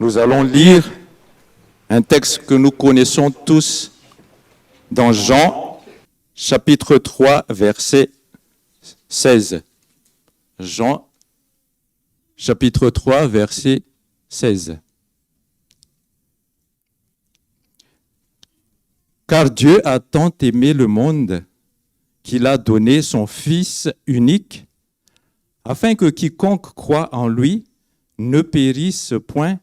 Nous allons lire un texte que nous connaissons tous dans Jean, chapitre 3, verset 16. Jean, chapitre 3, verset 16. Car Dieu a tant aimé le monde qu'il a donné son Fils unique, afin que quiconque croit en lui ne périsse point,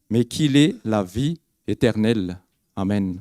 mais qu'il ait la vie éternelle. Amen.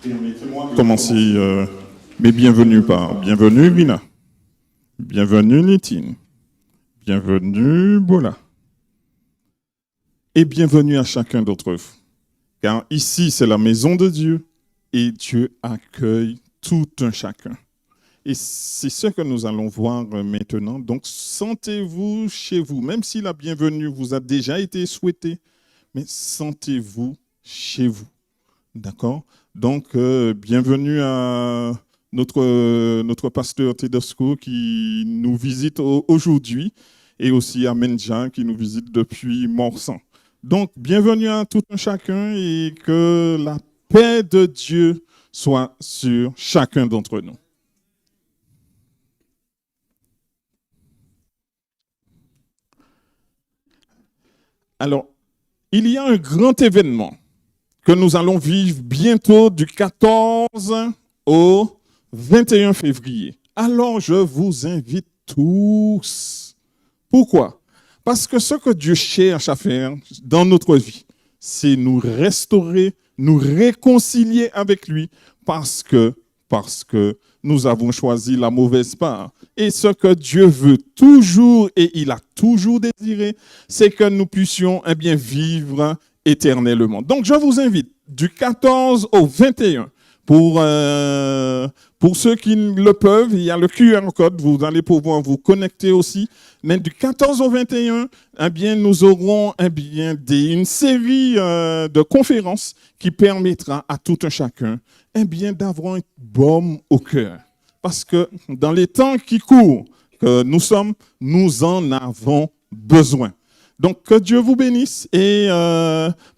Permettez-moi de commencer mes bienvenus par bienvenue Rina, bienvenue Nitine, bienvenue Bola et bienvenue à chacun d'entre vous. Car ici c'est la maison de Dieu et Dieu accueille tout un chacun. Et c'est ce que nous allons voir maintenant. Donc sentez-vous chez vous, même si la bienvenue vous a déjà été souhaitée, mais sentez-vous chez vous. D'accord? Donc, bienvenue à notre pasteur Tedesco qui nous visite aujourd'hui et aussi à Menja qui nous visite depuis Morsan. Donc, bienvenue à tout un chacun et que la paix de Dieu soit sur chacun d'entre nous. Alors, il y a un grand événement que nous allons vivre bientôt du 14 au 21 février. Alors, je vous invite tous. Pourquoi? Parce que ce que Dieu cherche à faire dans notre vie, c'est nous restaurer, nous réconcilier avec lui parce que nous avons choisi la mauvaise part. Et ce que Dieu veut toujours et il a toujours désiré, c'est que nous puissions vivre éternellement. Donc, je vous invite du 14 au 21. Pour ceux qui le peuvent, il y a le QR code, vous allez pouvoir vous connecter aussi. Mais du 14 au 21, nous aurons une série de conférences qui permettra à tout un chacun d'avoir un baume au cœur. Parce que dans les temps qui courent que nous sommes, nous en avons besoin. Donc, que Dieu vous bénisse et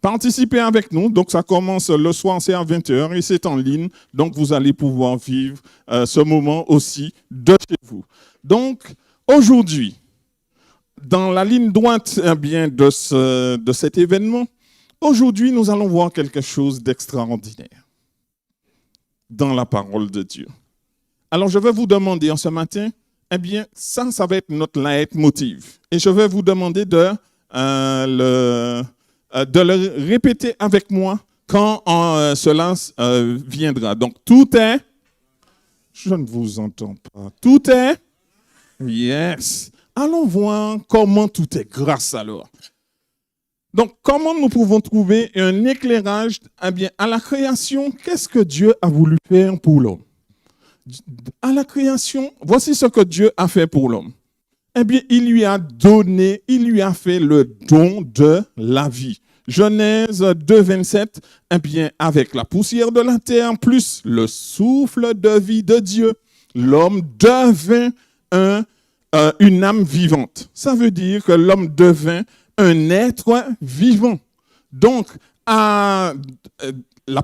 participez avec nous. Donc, ça commence le soir, c'est à 20h et c'est en ligne. Donc, vous allez pouvoir vivre ce moment aussi de chez vous. Donc, aujourd'hui, dans la ligne droite de cet événement, aujourd'hui, nous allons voir quelque chose d'extraordinaire dans la parole de Dieu. Alors, je vais vous demander en ce matin, ça va être notre leitmotiv. Et je vais vous demander de le répéter avec moi quand cela viendra. Donc, tout est... Je ne vous entends pas. Tout est... Yes. Allons voir comment tout est grâce alors. Donc, comment nous pouvons trouver un éclairage à la création? Qu'est-ce que Dieu a voulu faire pour l'homme? À la création, voici ce que Dieu a fait pour l'homme. Il lui a donné, il lui a fait le don de la vie. Genèse 2, 27, avec la poussière de la terre, plus le souffle de vie de Dieu, l'homme devint une âme vivante. Ça veut dire que l'homme devint un être vivant. Donc, la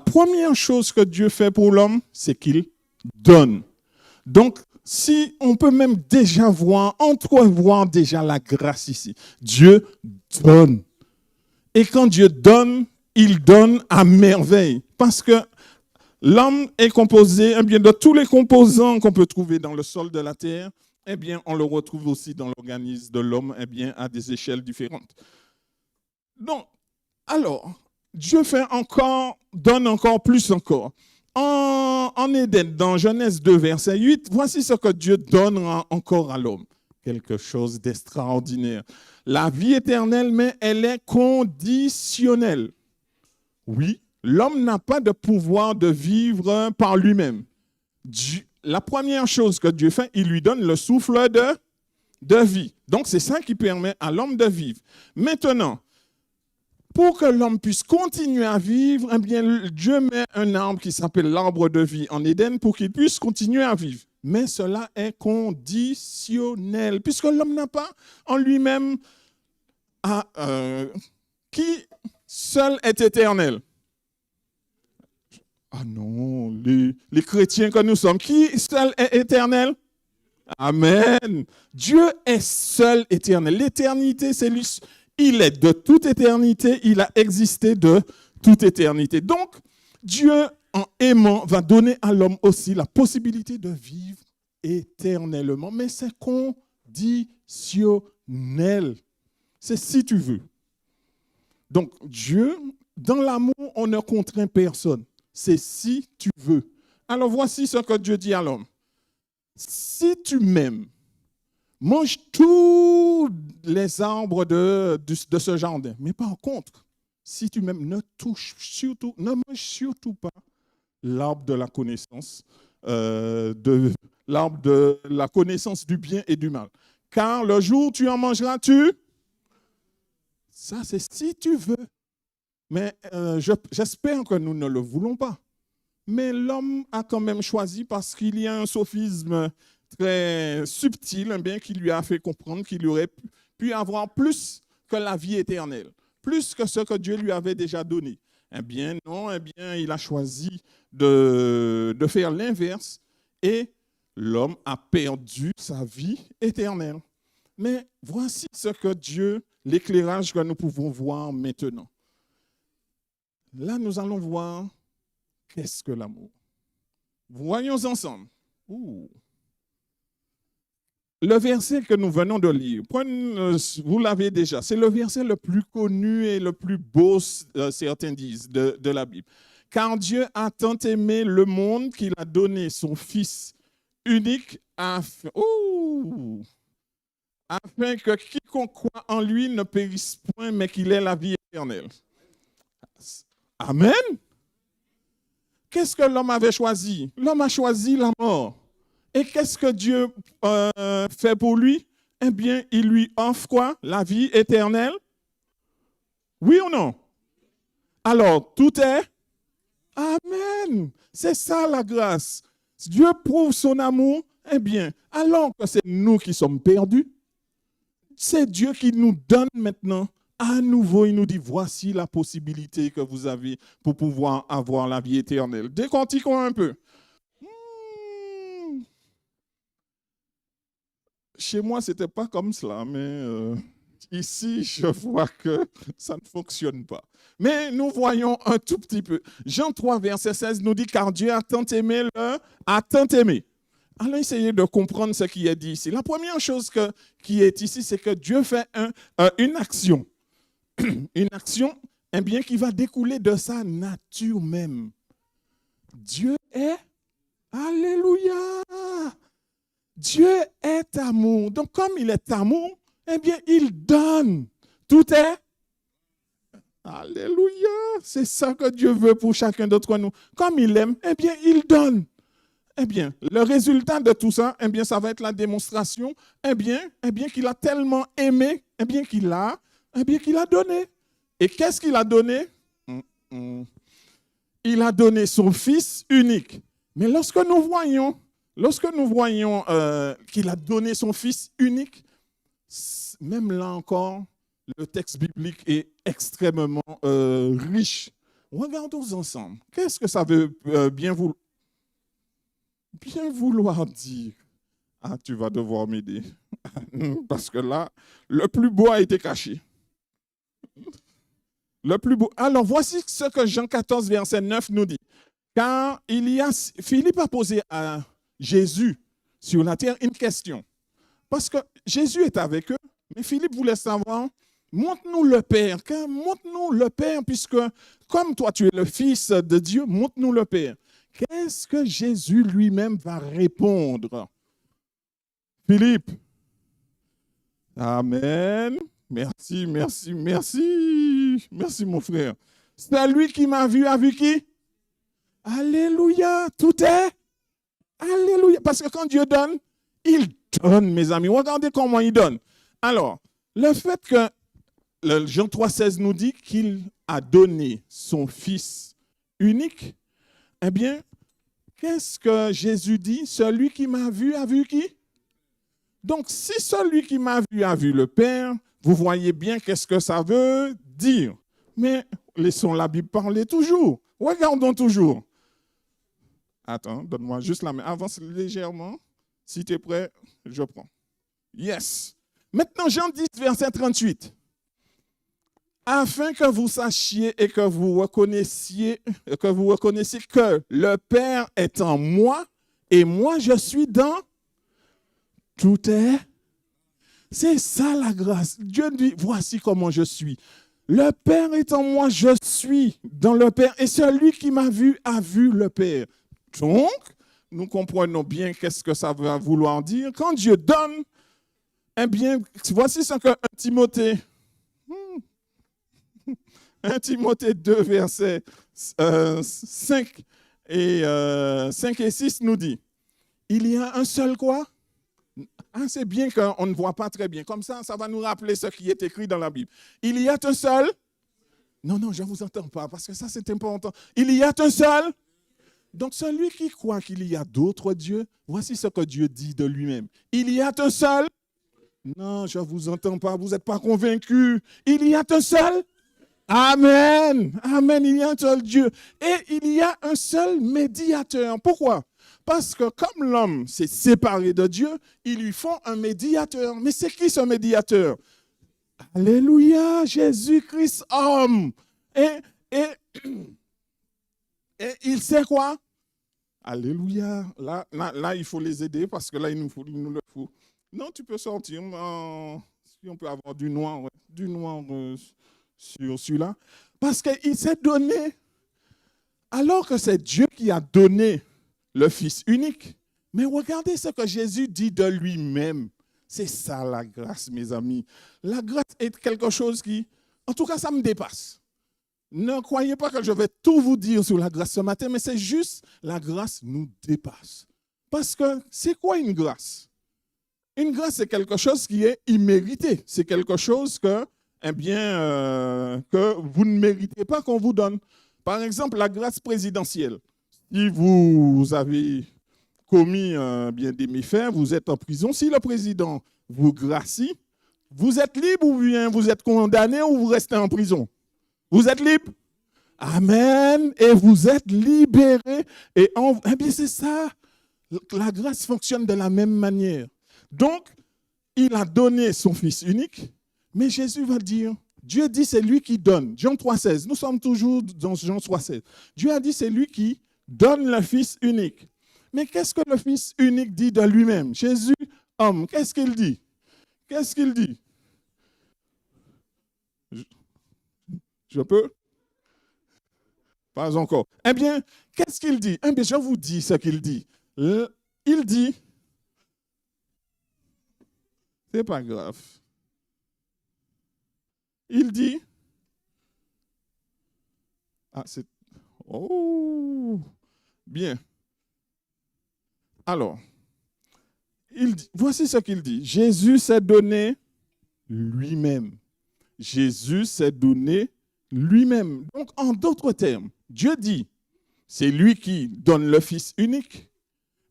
première chose que Dieu fait pour l'homme, c'est qu'il donne. Donc, si on peut même déjà entrevoir déjà la grâce ici. Dieu donne. Et quand Dieu donne, il donne à merveille. Parce que l'homme est composé de tous les composants qu'on peut trouver dans le sol de la terre. On le retrouve aussi dans l'organisme de l'homme, à des échelles différentes. Donc, alors, Dieu donne encore plus encore. En Éden, dans Genèse 2, verset 8, voici ce que Dieu donnera encore à l'homme. Quelque chose d'extraordinaire. La vie éternelle, mais elle est conditionnelle. Oui, l'homme n'a pas de pouvoir de vivre par lui-même. La première chose que Dieu fait, il lui donne le souffle de vie. Donc, c'est ça qui permet à l'homme de vivre. Maintenant, pour que l'homme puisse continuer à vivre, Dieu met un arbre qui s'appelle l'arbre de vie en Éden pour qu'il puisse continuer à vivre. Mais cela est conditionnel, puisque l'homme n'a pas en lui-même qui seul est éternel. Ah non, les chrétiens que nous sommes, qui seul est éternel? Amen. Dieu est seul éternel. L'éternité, c'est lui. Il est de toute éternité, il a existé de toute éternité. Donc, Dieu, en aimant, va donner à l'homme aussi la possibilité de vivre éternellement. Mais c'est conditionnel. C'est si tu veux. Donc, Dieu, dans l'amour, on ne contraint personne. C'est si tu veux. Alors, voici ce que Dieu dit à l'homme. Si tu m'aimes, mange tous les arbres de ce jardin. Mais par contre, si tu m'aimes, ne mange surtout pas l'arbre de la connaissance, l'arbre de la connaissance du bien et du mal. Car le jour où tu en mangeras, ça c'est si tu veux. Mais j'espère que nous ne le voulons pas. Mais l'homme a quand même choisi parce qu'il y a un sophisme très subtil, qui lui a fait comprendre qu'il aurait pu avoir plus que la vie éternelle, plus que ce que Dieu lui avait déjà donné. Non, il a choisi de faire l'inverse et l'homme a perdu sa vie éternelle. Mais voici ce que Dieu, l'éclairage que nous pouvons voir maintenant. Là, nous allons voir qu'est-ce que l'amour. Voyons ensemble. Le verset que nous venons de lire, vous l'avez déjà, c'est le verset le plus connu et le plus beau, certains disent, de la Bible. Car Dieu a tant aimé le monde qu'il a donné son Fils unique afin que quiconque croit en lui ne périsse point, mais qu'il ait la vie éternelle. Amen. Qu'est-ce que l'homme avait choisi? L'homme a choisi la mort. Et qu'est-ce que Dieu fait pour lui? Il lui offre quoi? La vie éternelle? Oui ou non? Alors, tout est? Amen. C'est ça la grâce. Dieu prouve son amour. Alors que c'est nous qui sommes perdus, c'est Dieu qui nous donne maintenant. À nouveau, il nous dit, voici la possibilité que vous avez pour pouvoir avoir la vie éternelle. Décortiquons un peu. Chez moi, ce n'était pas comme cela, mais ici, je vois que ça ne fonctionne pas. Mais nous voyons un tout petit peu. Jean 3, verset 16 nous dit, car Dieu a tant aimé a tant aimé. Allons essayer de comprendre ce qui est dit ici. La première chose qui est ici, c'est que Dieu fait une action. Une action qui va découler de sa nature même. Dieu est, alléluia, Dieu est amour. Donc, comme il est amour, eh bien, il donne. Tout est. Alléluia. C'est ça que Dieu veut pour chacun d'entre nous. Comme il aime, eh bien, il donne. Eh bien, le résultat de tout ça, eh bien, ça va être la démonstration, qu'il a tellement aimé, qu'il a donné. Et qu'est-ce qu'il a donné? Il a donné son Fils unique. Mais lorsque nous voyons qu'il a donné son Fils unique, même là encore, le texte biblique est extrêmement riche. Regardons ensemble. Qu'est-ce que ça veut bien vouloir dire? Ah, tu vas devoir m'aider. Parce que là, le plus beau a été caché. Le plus beau. Alors, voici ce que Jean 14, verset 9 nous dit. Car Philippe a posé à Jésus sur la terre une question. Parce que Jésus est avec eux, mais Philippe voulait savoir, montre-nous le Père. Montre-nous le Père, puisque comme toi tu es le Fils de Dieu, montre-nous le Père. Qu'est-ce que Jésus lui-même va répondre? Philippe. Amen. Merci, merci, merci. Merci mon frère. C'est lui qui m'a vu, a vu qui? Alléluia. Tout est. Alléluia. Parce que quand Dieu donne, il donne, mes amis. Regardez comment il donne. Alors, le fait que Jean 3,16 nous dit qu'il a donné son Fils unique, eh bien, qu'est-ce que Jésus dit? Celui qui m'a vu a vu qui? Donc, si celui qui m'a vu a vu le Père, vous voyez bien qu'est-ce que ça veut dire. Mais laissons la Bible parler toujours. Regardons toujours. Attends, donne-moi juste la main. Avance légèrement. Si tu es prêt, je prends. Yes. Maintenant, Jean 10, verset 38. Afin que vous sachiez et que vous reconnaissiez que le Père est en moi et moi je suis dans tout est. C'est ça la grâce. Dieu dit, voici comment je suis. Le Père est en moi, je suis dans le Père et celui qui m'a vu a vu le Père. Donc, nous comprenons bien qu'est-ce que ça va vouloir dire. Quand Dieu donne, eh bien, voici ce que 1 Timothée 2, versets 5 et 6 nous dit. Il y a un seul quoi? Ah, c'est bien qu'on ne voit pas très bien. Comme ça va nous rappeler ce qui est écrit dans la Bible. Il y a un seul. Non, je ne vous entends pas parce que ça, c'est important. Il y a un seul. Donc, celui qui croit qu'il y a d'autres dieux, voici ce que Dieu dit de lui-même. Il y a un seul. Non, je ne vous entends pas. Vous n'êtes pas convaincus. Il y a un seul. Amen. Amen. Il y a un seul Dieu. Et il y a un seul médiateur. Pourquoi? Parce que comme l'homme s'est séparé de Dieu, ils lui font un médiateur. Mais c'est qui ce médiateur? Alléluia, Jésus-Christ homme. Et il sait quoi? Alléluia. Là, il faut les aider parce que là, il nous le faut. Non, tu peux sortir. Si on peut avoir du noir, ouais. Du noir sur celui-là. Parce qu'il s'est donné. Alors que c'est Dieu qui a donné le Fils unique. Mais regardez ce que Jésus dit de lui-même. C'est ça la grâce, mes amis. La grâce est quelque chose qui, en tout cas, ça me dépasse. Ne croyez pas que je vais tout vous dire sur la grâce ce matin, mais c'est juste, la grâce nous dépasse. Parce que c'est quoi une grâce? Une grâce, c'est quelque chose qui est immérité. C'est quelque chose que, que vous ne méritez pas qu'on vous donne. Par exemple, la grâce présidentielle. Si vous avez commis des méfaits, vous êtes en prison. Si le président vous gracie, vous êtes libre ou bien vous êtes condamné ou vous restez en prison? Vous êtes libre? Amen. Et vous êtes libéré. Et bien c'est ça. La grâce fonctionne de la même manière. Donc, il a donné son Fils unique, mais Jésus va dire, Dieu dit c'est lui qui donne. Jean 3,16. Nous sommes toujours dans Jean 3,16. Dieu a dit c'est lui qui donne le Fils unique. Mais qu'est-ce que le Fils unique dit de lui-même? Jésus, homme, qu'est-ce qu'il dit? Qu'est-ce qu'il dit? Je peux? Pas encore. Eh bien, qu'est-ce qu'il dit? Eh bien, je vous dis ce qu'il dit. Il dit, C'est pas grave. Il dit, oh, bien. Alors, voici ce qu'il dit. Jésus s'est donné lui-même. Jésus s'est donné lui-même. Donc, en d'autres termes, Dieu dit, c'est lui qui donne le Fils unique,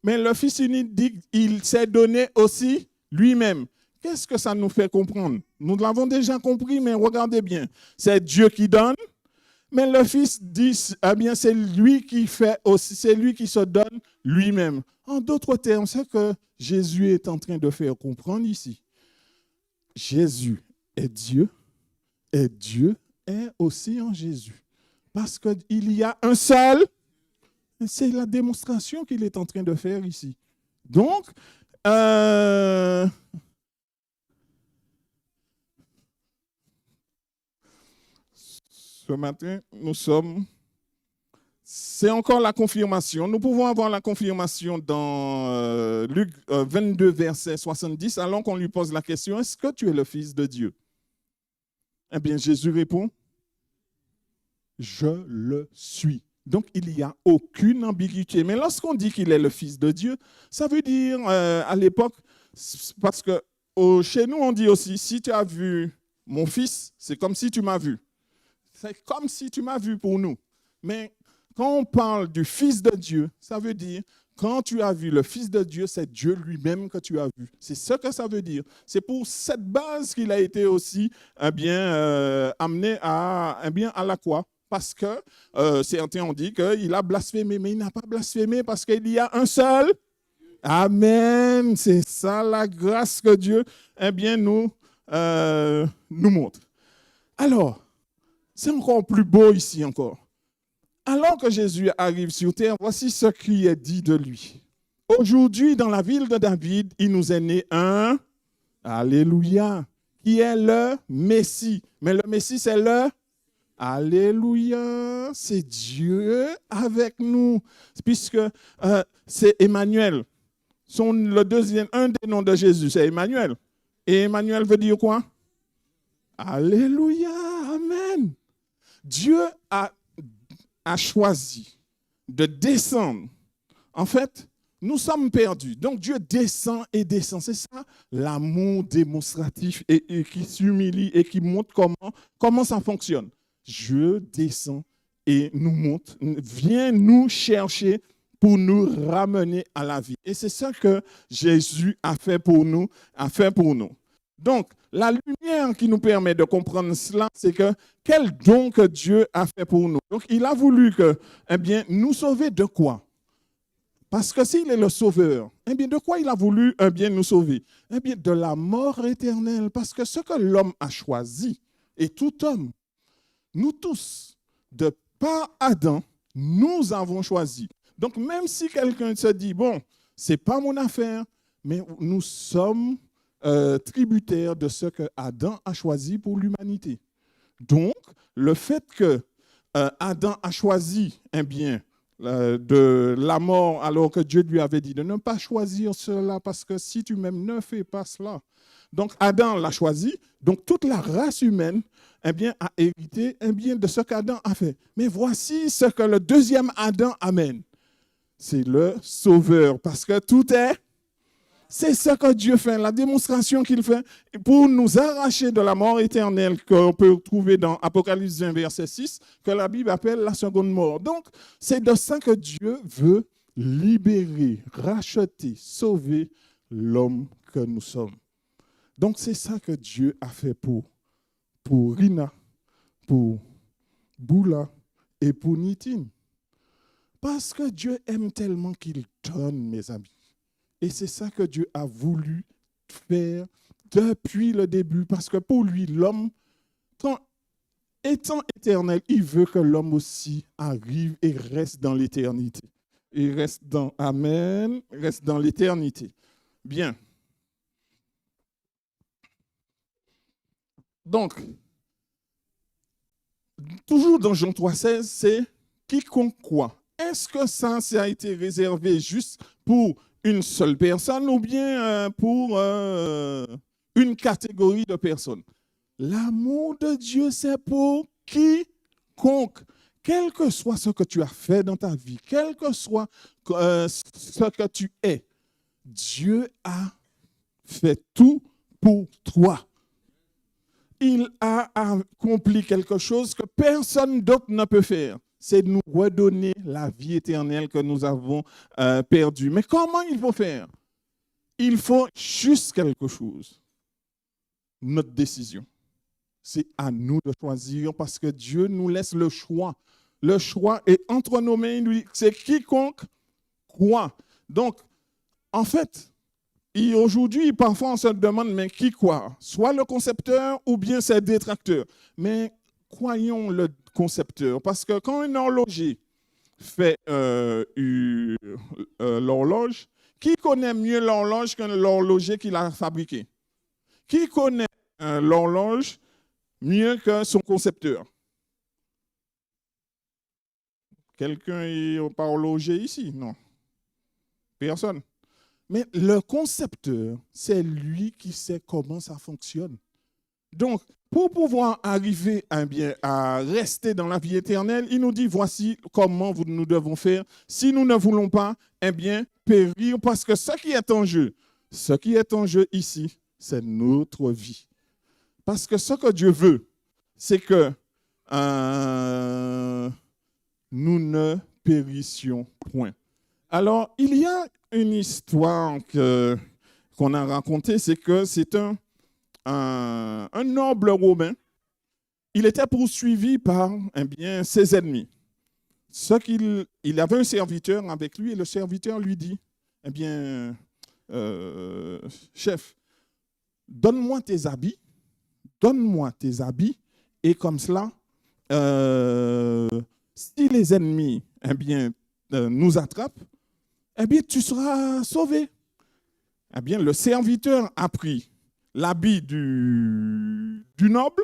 mais le Fils unique dit qu'il s'est donné aussi lui-même. Qu'est-ce que ça nous fait comprendre? Nous l'avons déjà compris, mais regardez bien. C'est Dieu qui donne, mais le Fils dit, eh bien, c'est lui qui fait aussi, c'est lui qui se donne lui-même. En d'autres termes, c'est ce que Jésus est en train de faire comprendre ici. Jésus est Dieu, et Dieu est aussi en Jésus. Parce qu'il y a un seul, c'est la démonstration qu'il est en train de faire ici. Donc, ce matin, c'est encore la confirmation. Nous pouvons avoir la confirmation dans Luc 22, verset 70, alors qu'on lui pose la question, est-ce que tu es le Fils de Dieu? Eh bien, Jésus répond, je le suis. Donc, il n'y a aucune ambiguïté. Mais lorsqu'on dit qu'il est le Fils de Dieu, ça veut dire, à l'époque, parce que chez nous, on dit aussi, si tu as vu mon fils, c'est comme si tu m'as vu. C'est comme si tu m'as vu pour nous. Mais quand on parle du Fils de Dieu, ça veut dire, quand tu as vu le Fils de Dieu, c'est Dieu lui-même que tu as vu. C'est ce que ça veut dire. C'est pour cette base qu'il a été aussi amené à la croix. Parce que certains ont dit qu'il a blasphémé, mais il n'a pas blasphémé parce qu'il y a un seul. Amen. C'est ça la grâce que Dieu nous montre. Alors, c'est encore plus beau ici encore. Alors que Jésus arrive sur terre, voici ce qui est dit de lui. Aujourd'hui, dans la ville de David, il nous est né un, alléluia, qui est le Messie. Mais le Messie, c'est le alléluia, c'est Dieu avec nous, puisque c'est Emmanuel. Un des noms de Jésus, c'est Emmanuel. Et Emmanuel veut dire quoi? Alléluia, amen. Dieu a choisi de descendre. En fait, nous sommes perdus. Donc Dieu descend et descend. C'est ça l'amour démonstratif et qui s'humilie et qui montre comment ça fonctionne. Dieu descend et nous montre, vient nous chercher pour nous ramener à la vie. Et c'est ça que Jésus a fait pour nous, Donc, la lumière qui nous permet de comprendre cela, c'est que quel don que Dieu a fait pour nous. Donc, il a voulu nous sauver de quoi? Parce que s'il est le sauveur, de quoi il a voulu nous sauver? De la mort éternelle. Parce que ce que l'homme a choisi, et tout homme, nous tous, de par Adam, nous avons choisi. Donc, même si quelqu'un se dit, bon, ce n'est pas mon affaire, mais nous sommes tributaires de ce que Adam a choisi pour l'humanité. Donc, le fait que Adam a choisi de la mort, alors que Dieu lui avait dit de ne pas choisir cela, parce que si tu m'aimes, ne fais pas cela. Donc, Adam l'a choisi. Donc, toute la race humaine a hérité de ce qu'Adam a fait. Mais voici ce que le deuxième Adam amène. C'est le sauveur, parce que c'est ce que Dieu fait, la démonstration qu'il fait pour nous arracher de la mort éternelle qu'on peut trouver dans Apocalypse 20, verset 6, que la Bible appelle la seconde mort. Donc, c'est de ça que Dieu veut libérer, racheter, sauver l'homme que nous sommes. Donc, c'est ça que Dieu a fait pour Rina, pour Boula et pour Nitine. Parce que Dieu aime tellement qu'il donne, mes amis. Et c'est ça que Dieu a voulu faire depuis le début. Parce que pour lui, l'homme, étant éternel, il veut que l'homme aussi arrive et reste dans l'éternité. Il reste dans l'éternité. Bien. Donc, toujours dans Jean 3,16, c'est quiconque croit. Est-ce que ça a été réservé juste pour une seule personne ou bien pour une catégorie de personnes. L'amour de Dieu, c'est pour quiconque. Quel que soit ce que tu as fait dans ta vie, quel que soit ce que tu es, Dieu a fait tout pour toi. Il a accompli quelque chose que personne d'autre ne peut faire. C'est de nous redonner la vie éternelle que nous avons perdue. Mais comment il faut faire? Il faut juste quelque chose. Notre décision. C'est à nous de choisir parce que Dieu nous laisse le choix. Le choix est entre nos mains. C'est quiconque croit. Donc, en fait, aujourd'hui, parfois on se demande, mais qui croit? Soit le concepteur ou bien ses détracteurs. Mais croyons le concepteur. Parce que quand un horloger fait l'horloge, qui connaît mieux l'horloge que l'horloger qui l'a fabriqué? Qui connaît l'horloge mieux que son concepteur? Quelqu'un est pas horloger ici? Non. Personne. Mais le concepteur, c'est lui qui sait comment ça fonctionne. Donc, pour pouvoir arriver à rester dans la vie éternelle, il nous dit, voici comment nous devons faire. Si nous ne voulons pas, périr, parce que ce qui est en jeu ici, c'est notre vie. Parce que ce que Dieu veut, c'est que nous ne périssions point. Alors, il y a une histoire qu'on a racontée, c'est que c'est un noble romain. Il était poursuivi par ses ennemis. Il avait un serviteur avec lui et le serviteur lui dit, chef, donne-moi tes habits et comme cela, si les ennemis nous attrapent, tu seras sauvé. Le serviteur a pris l'habit du noble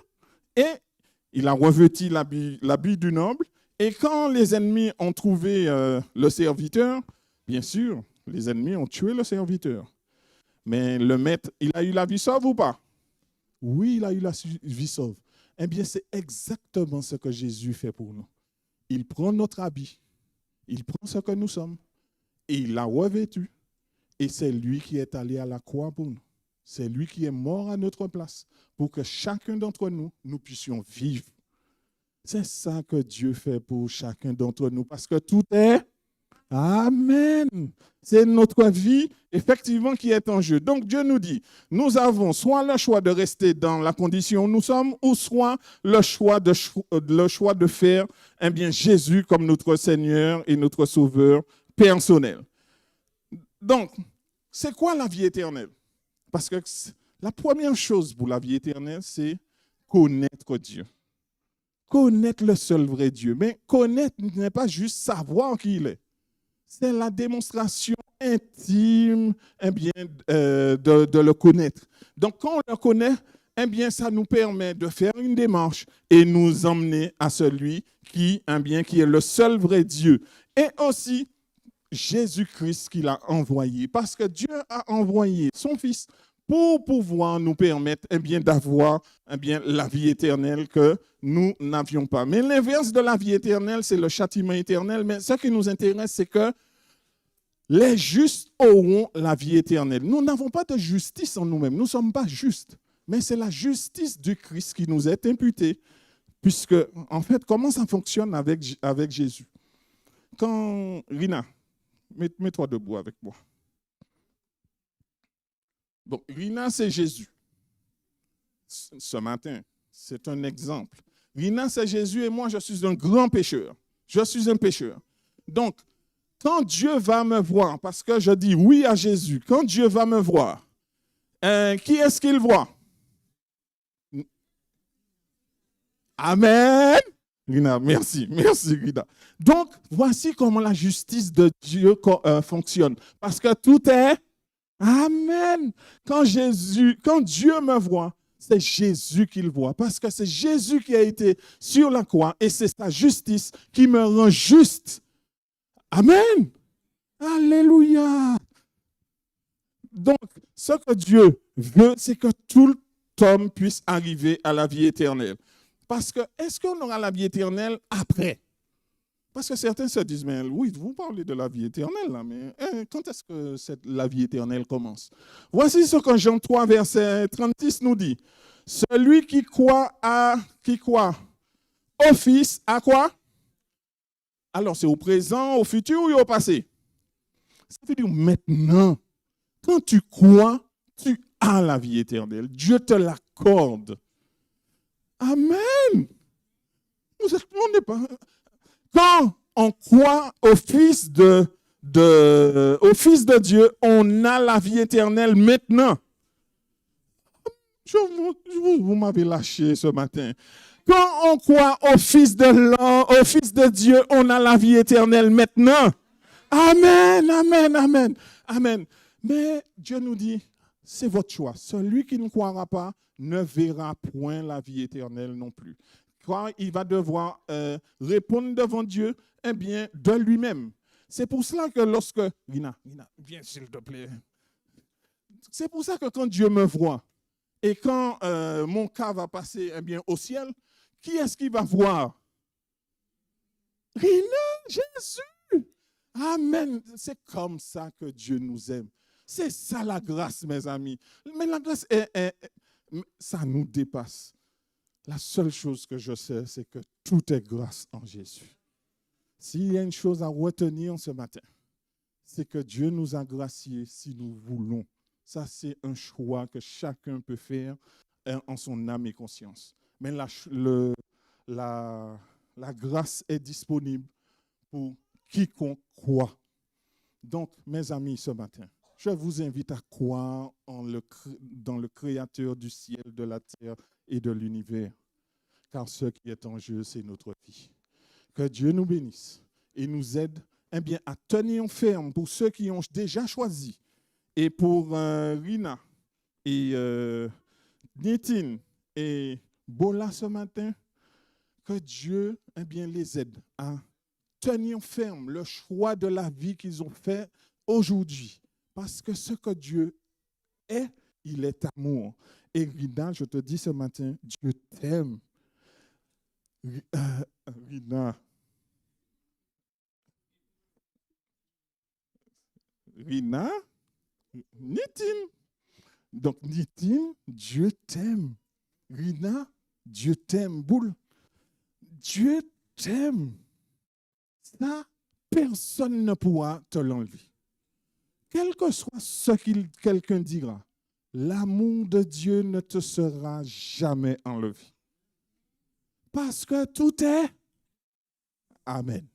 et il a revêti l'habit du noble. Et quand les ennemis ont trouvé le serviteur, bien sûr, les ennemis ont tué le serviteur. Mais le maître, il a eu la vie sauve ou pas? Oui, il a eu la vie sauve. C'est exactement ce que Jésus fait pour nous. Il prend notre habit, il prend ce que nous sommes, et il l'a revêtu. Et c'est lui qui est allé à la croix pour nous. C'est lui qui est mort à notre place pour que chacun d'entre nous, nous puissions vivre. C'est ça que Dieu fait pour chacun d'entre nous parce que tout est Amen. C'est notre vie, effectivement, qui est en jeu. Donc, Dieu nous dit, nous avons soit le choix de rester dans la condition où nous sommes, ou soit le choix de faire Jésus comme notre Seigneur et notre Sauveur personnel. Donc, c'est quoi la vie éternelle? Parce que la première chose pour la vie éternelle, c'est connaître Dieu. Connaître le seul vrai Dieu. Mais connaître n'est pas juste savoir qui il est. C'est la démonstration intime de le connaître. Donc, quand on le connaît, ça nous permet de faire une démarche et nous emmener à celui qui est le seul vrai Dieu. Et aussi, Jésus-Christ qu'il a envoyé. Parce que Dieu a envoyé son Fils pour pouvoir nous permettre d'avoir la vie éternelle que nous n'avions pas. Mais l'inverse de la vie éternelle, c'est le châtiment éternel. Mais ce qui nous intéresse, c'est que les justes auront la vie éternelle. Nous n'avons pas de justice en nous-mêmes. Nous ne sommes pas justes. Mais c'est la justice du Christ qui nous est imputée. Puisque, en fait, comment ça fonctionne avec Jésus? Quand, Rina, mets-toi debout avec moi. Donc, Rina, c'est Jésus. Ce matin, c'est un exemple. Rina, c'est Jésus et moi, je suis un grand pécheur. Je suis un pécheur. Donc, quand Dieu va me voir, parce que je dis oui à Jésus, quand Dieu va me voir, qui est-ce qu'il voit? Amen. Rina, merci Rina. Donc, voici comment la justice de Dieu fonctionne. Parce que tout est Amen. Quand Dieu me voit, c'est Jésus qu'il voit. Parce que c'est Jésus qui a été sur la croix et c'est sa justice qui me rend juste. Amen. Alléluia. Donc, ce que Dieu veut, c'est que tout homme puisse arriver à la vie éternelle. Parce que, est-ce qu'on aura la vie éternelle après? Parce que certains se disent, mais oui, vous parlez de la vie éternelle, là, mais quand est-ce que la vie éternelle commence? Voici ce que Jean 3, verset 36 nous dit. Celui qui croit au Fils, à quoi? Alors, c'est au présent, au futur ou au passé? Ça veut dire maintenant. Quand tu crois, tu as la vie éternelle. Dieu te l'accorde. Amen. On n'est pas... Quand on croit au Fils au Fils de Dieu, on a la vie éternelle maintenant. Vous m'avez lâché ce matin. Quand on croit au Fils de l'homme, au Fils de Dieu, on a la vie éternelle maintenant. Amen, amen, amen, amen. Mais Dieu nous dit, c'est votre choix. Celui qui ne croira pas ne verra point la vie éternelle non plus. Quand il va devoir répondre devant Dieu, eh bien, de lui-même. C'est pour cela que lorsque... Rina, viens s'il te plaît. C'est pour ça que quand Dieu me voit, et quand mon cas va passer eh bien, au ciel, qui est-ce qui va voir? Rina, Jésus. Amen. C'est comme ça que Dieu nous aime. C'est ça la grâce, mes amis. Mais la grâce, ça nous dépasse. La seule chose que je sais, c'est que tout est grâce en Jésus. S'il y a une chose à retenir ce matin, c'est que Dieu nous a graciés si nous voulons. Ça, c'est un choix que chacun peut faire en son âme et conscience. Mais la grâce est disponible pour quiconque croit. Donc, mes amis, ce matin, je vous invite à croire dans le Créateur du ciel, de la terre et de l'univers. Car ce qui est en jeu, c'est notre vie. Que Dieu nous bénisse et nous aide eh bien, à tenir ferme pour ceux qui ont déjà choisi. Et pour Rina et Nitin et Bola ce matin, que Dieu eh bien, les aide à tenir ferme le choix de la vie qu'ils ont fait aujourd'hui. Parce que ce que Dieu est, il est amour. Et Rina, je te dis ce matin, Dieu t'aime. Rina, Nitin. Donc, Nitin, Dieu t'aime. Rina, Dieu t'aime. Boule, Dieu t'aime. Ça, personne ne pourra te l'enlever. Quel que soit ce que quelqu'un dira, l'amour de Dieu ne te sera jamais enlevé. Parce que tout est Amen.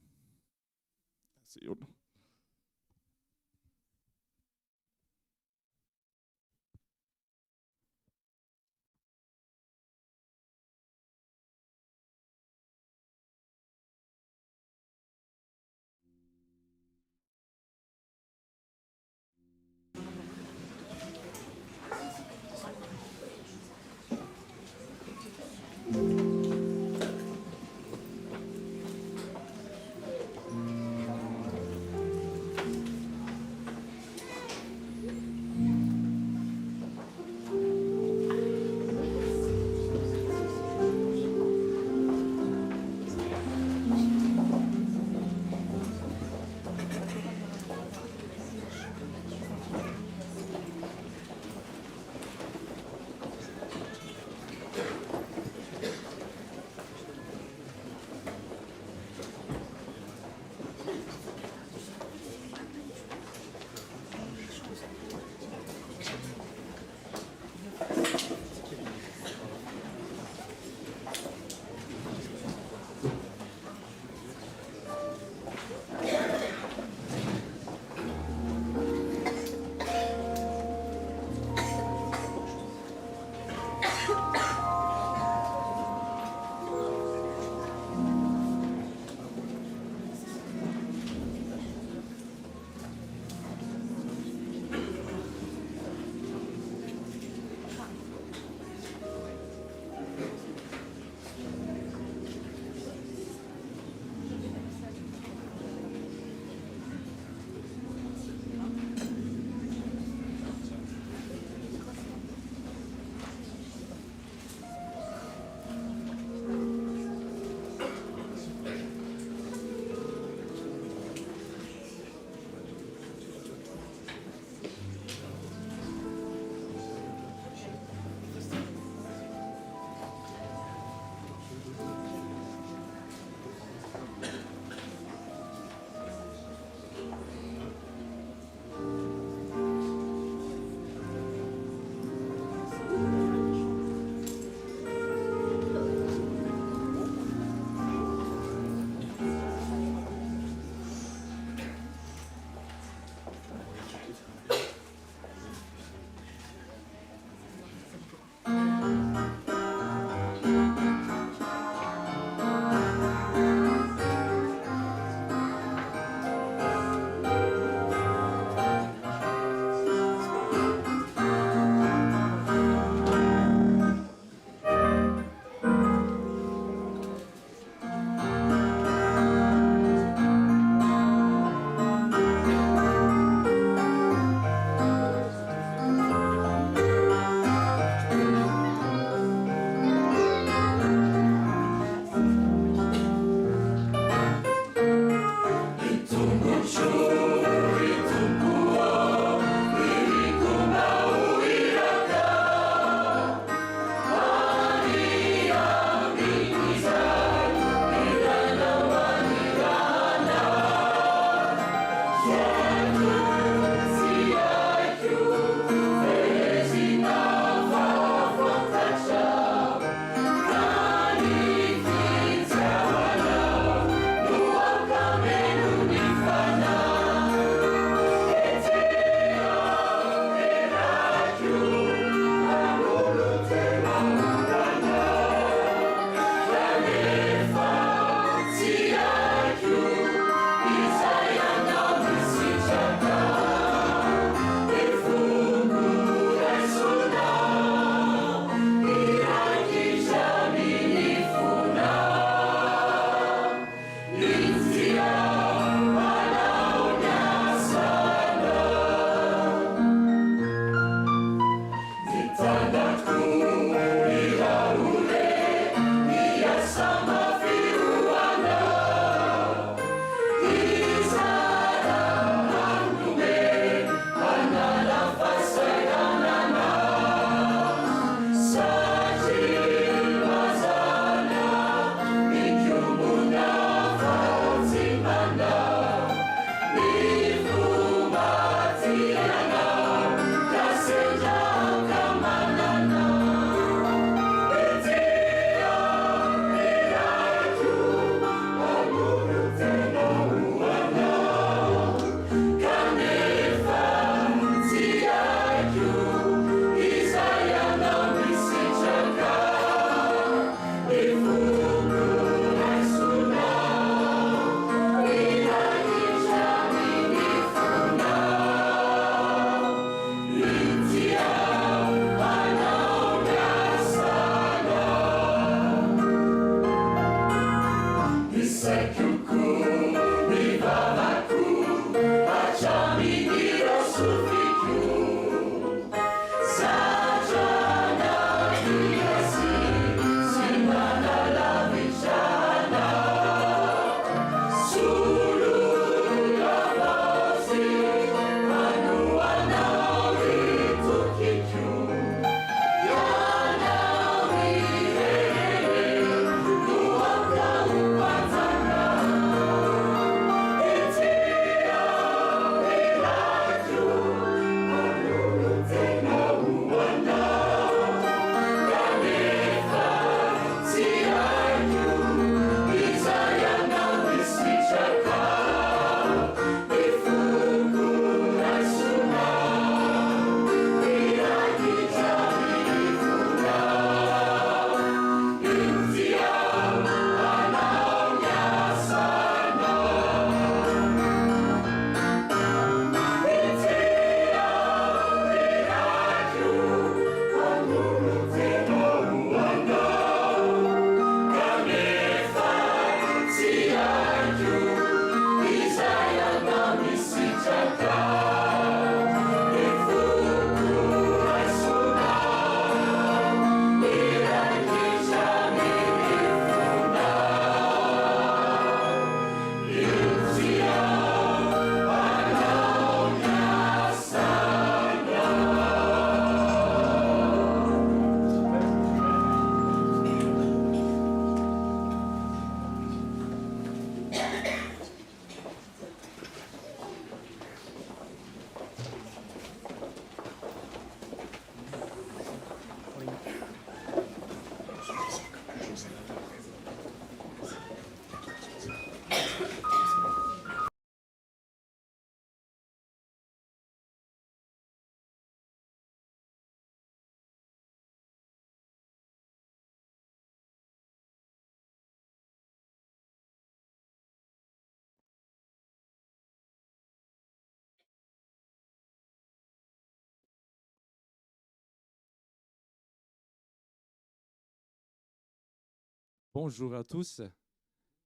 Bonjour à tous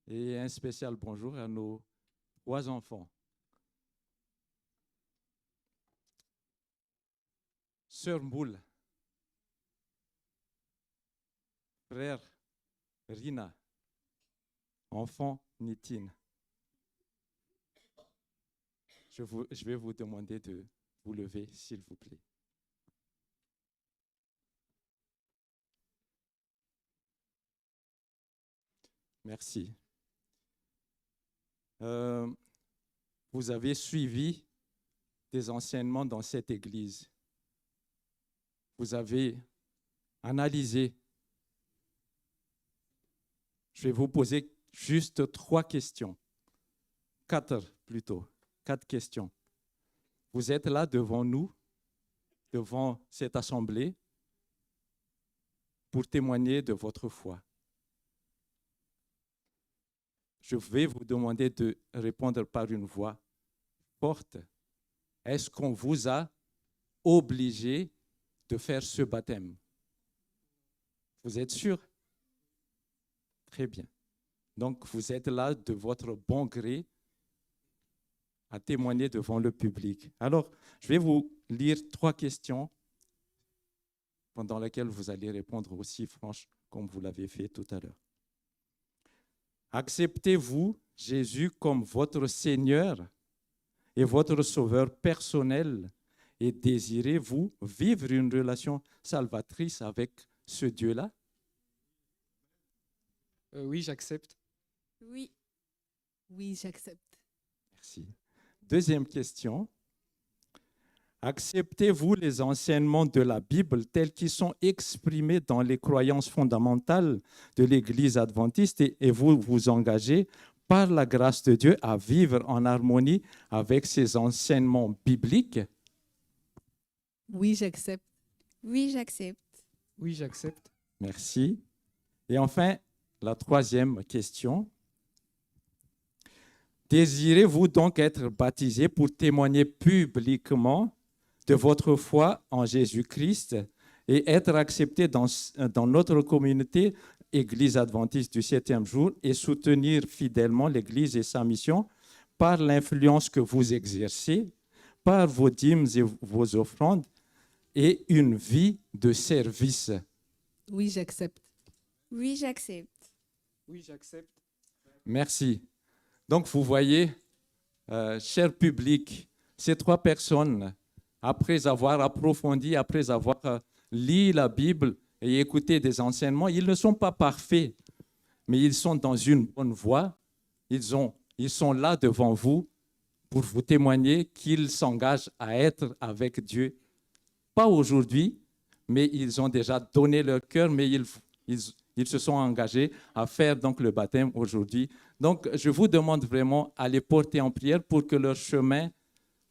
et un spécial bonjour à nos 3 enfants. Sœur Mboul, frère Rina, enfant Nitine. Je vais vous demander de vous lever, s'il vous plaît. Merci. Vous avez suivi des enseignements dans cette église. Vous avez analysé. Je vais vous poser juste 3 questions. 4 plutôt. 4 questions. Vous êtes là devant nous, devant cette assemblée, pour témoigner de votre foi. Je vais vous demander de répondre par une voix forte. Est-ce qu'on vous a obligé de faire ce baptême? Vous êtes sûr? Très bien. Donc, vous êtes là de votre bon gré à témoigner devant le public. Alors, je vais vous lire 3 questions pendant lesquelles vous allez répondre aussi franche comme vous l'avez fait tout à l'heure. Acceptez-vous Jésus comme votre Seigneur et votre Sauveur personnel et désirez-vous vivre une relation salvatrice avec ce Dieu-là? Oui, j'accepte. Oui. Oui, j'accepte. Merci. Deuxième question. Acceptez-vous les enseignements de la Bible tels qu'ils sont exprimés dans les croyances fondamentales de l'Église adventiste et vous vous engagez par la grâce de Dieu à vivre en harmonie avec ces enseignements bibliques? Oui, j'accepte. Oui, j'accepte. Oui, j'accepte. Merci. Et enfin, la 3e question. Désirez-vous donc être baptisé pour témoigner publiquement de votre foi en Jésus-Christ et être accepté dans notre communauté Église adventiste du 7e jour et soutenir fidèlement l'Église et sa mission par l'influence que vous exercez, par vos dîmes et vos offrandes et une vie de service. Oui, j'accepte. Oui, j'accepte. Oui, j'accepte. Merci. Donc, vous voyez, cher public, ces 3 personnes, après avoir approfondi, après avoir lu la Bible et écouté des enseignements, ils ne sont pas parfaits, mais ils sont dans une bonne voie. Ils sont là devant vous pour vous témoigner qu'ils s'engagent à être avec Dieu. Pas aujourd'hui, mais ils ont déjà donné leur cœur, mais ils se sont engagés à faire donc le baptême aujourd'hui. Donc, je vous demande vraiment à les porter en prière pour que leur chemin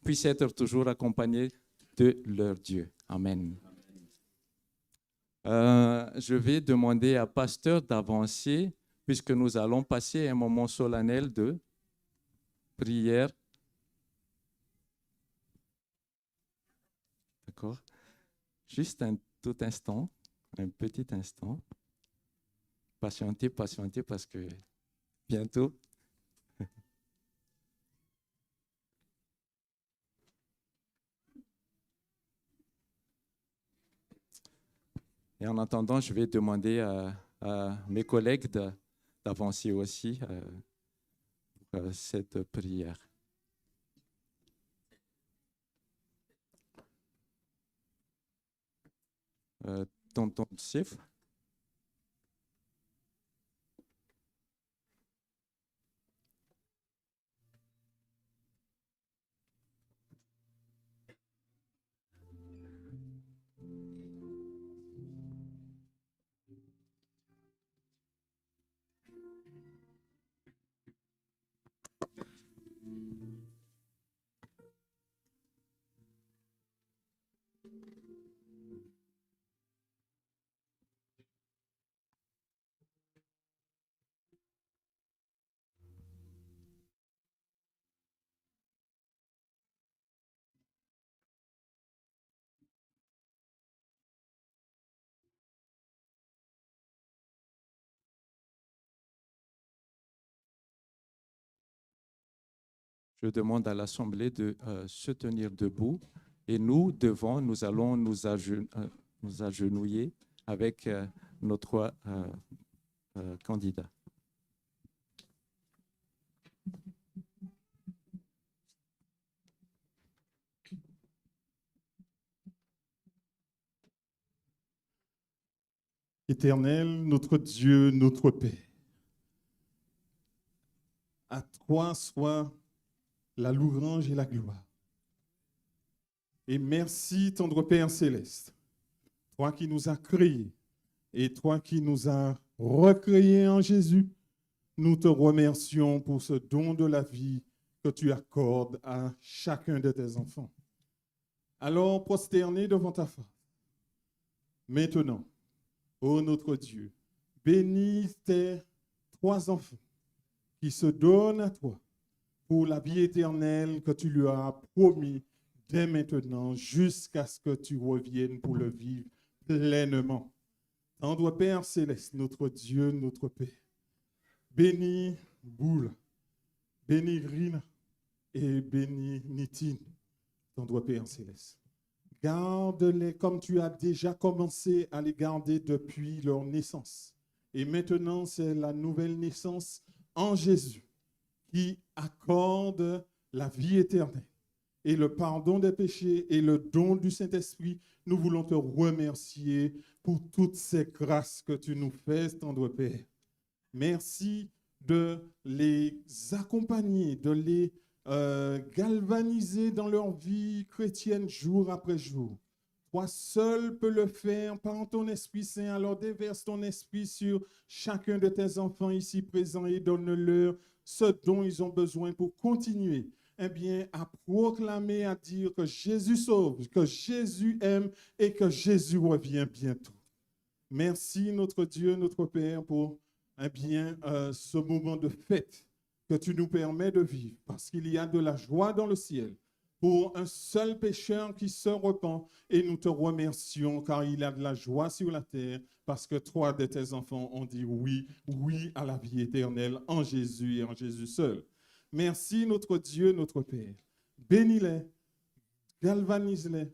puisse être toujours accompagné de leur Dieu. Amen. Je vais demander à Pasteur d'avancer, puisque nous allons passer un moment solennel de prière. D'accord? Juste un tout instant, un petit instant. Patientez, patientez, parce que bientôt. Et en attendant, je vais demander à mes collègues d'avancer aussi pour cette prière. Tonton Sif. Je demande à l'Assemblée de se tenir debout et nous allons nous agenouiller avec notre candidat. Éternel, notre Dieu, notre Père, à toi soit la louange et la gloire. Et merci, tendre Père céleste, toi qui nous as créés et toi qui nous as recréés en Jésus, nous te remercions pour ce don de la vie que tu accordes à chacun de tes enfants. Alors, prosternés devant ta face, maintenant, ô notre Dieu, bénis tes 3 enfants qui se donnent à toi pour la vie éternelle que tu lui as promis dès maintenant jusqu'à ce que tu reviennes pour le vivre pleinement. Tendre Père céleste, notre Dieu, notre Père, bénis Boule, bénis Rina et bénis Nitine, tendre Père céleste. Garde-les comme tu as déjà commencé à les garder depuis leur naissance. Et maintenant, c'est la nouvelle naissance en Jésus qui accorde la vie éternelle et le pardon des péchés et le don du Saint-Esprit. Nous voulons te remercier pour toutes ces grâces que tu nous fais, tendre Père. Merci de les accompagner, de les galvaniser dans leur vie chrétienne jour après jour. Toi seul peux le faire par ton Esprit Saint. Alors déverse ton esprit sur chacun de tes enfants ici présents et donne-leur ce dont ils ont besoin pour continuer à proclamer, à dire que Jésus sauve, que Jésus aime et que Jésus revient bientôt. Merci notre Dieu, notre Père, pour ce moment de fête que tu nous permets de vivre, parce qu'il y a de la joie dans le ciel, pour un seul pécheur qui se repent. Et nous te remercions car il y a de la joie sur la terre parce que 3 de tes enfants ont dit oui, oui à la vie éternelle en Jésus et en Jésus seul. Merci notre Dieu, notre Père. Bénis-les, galvanise-les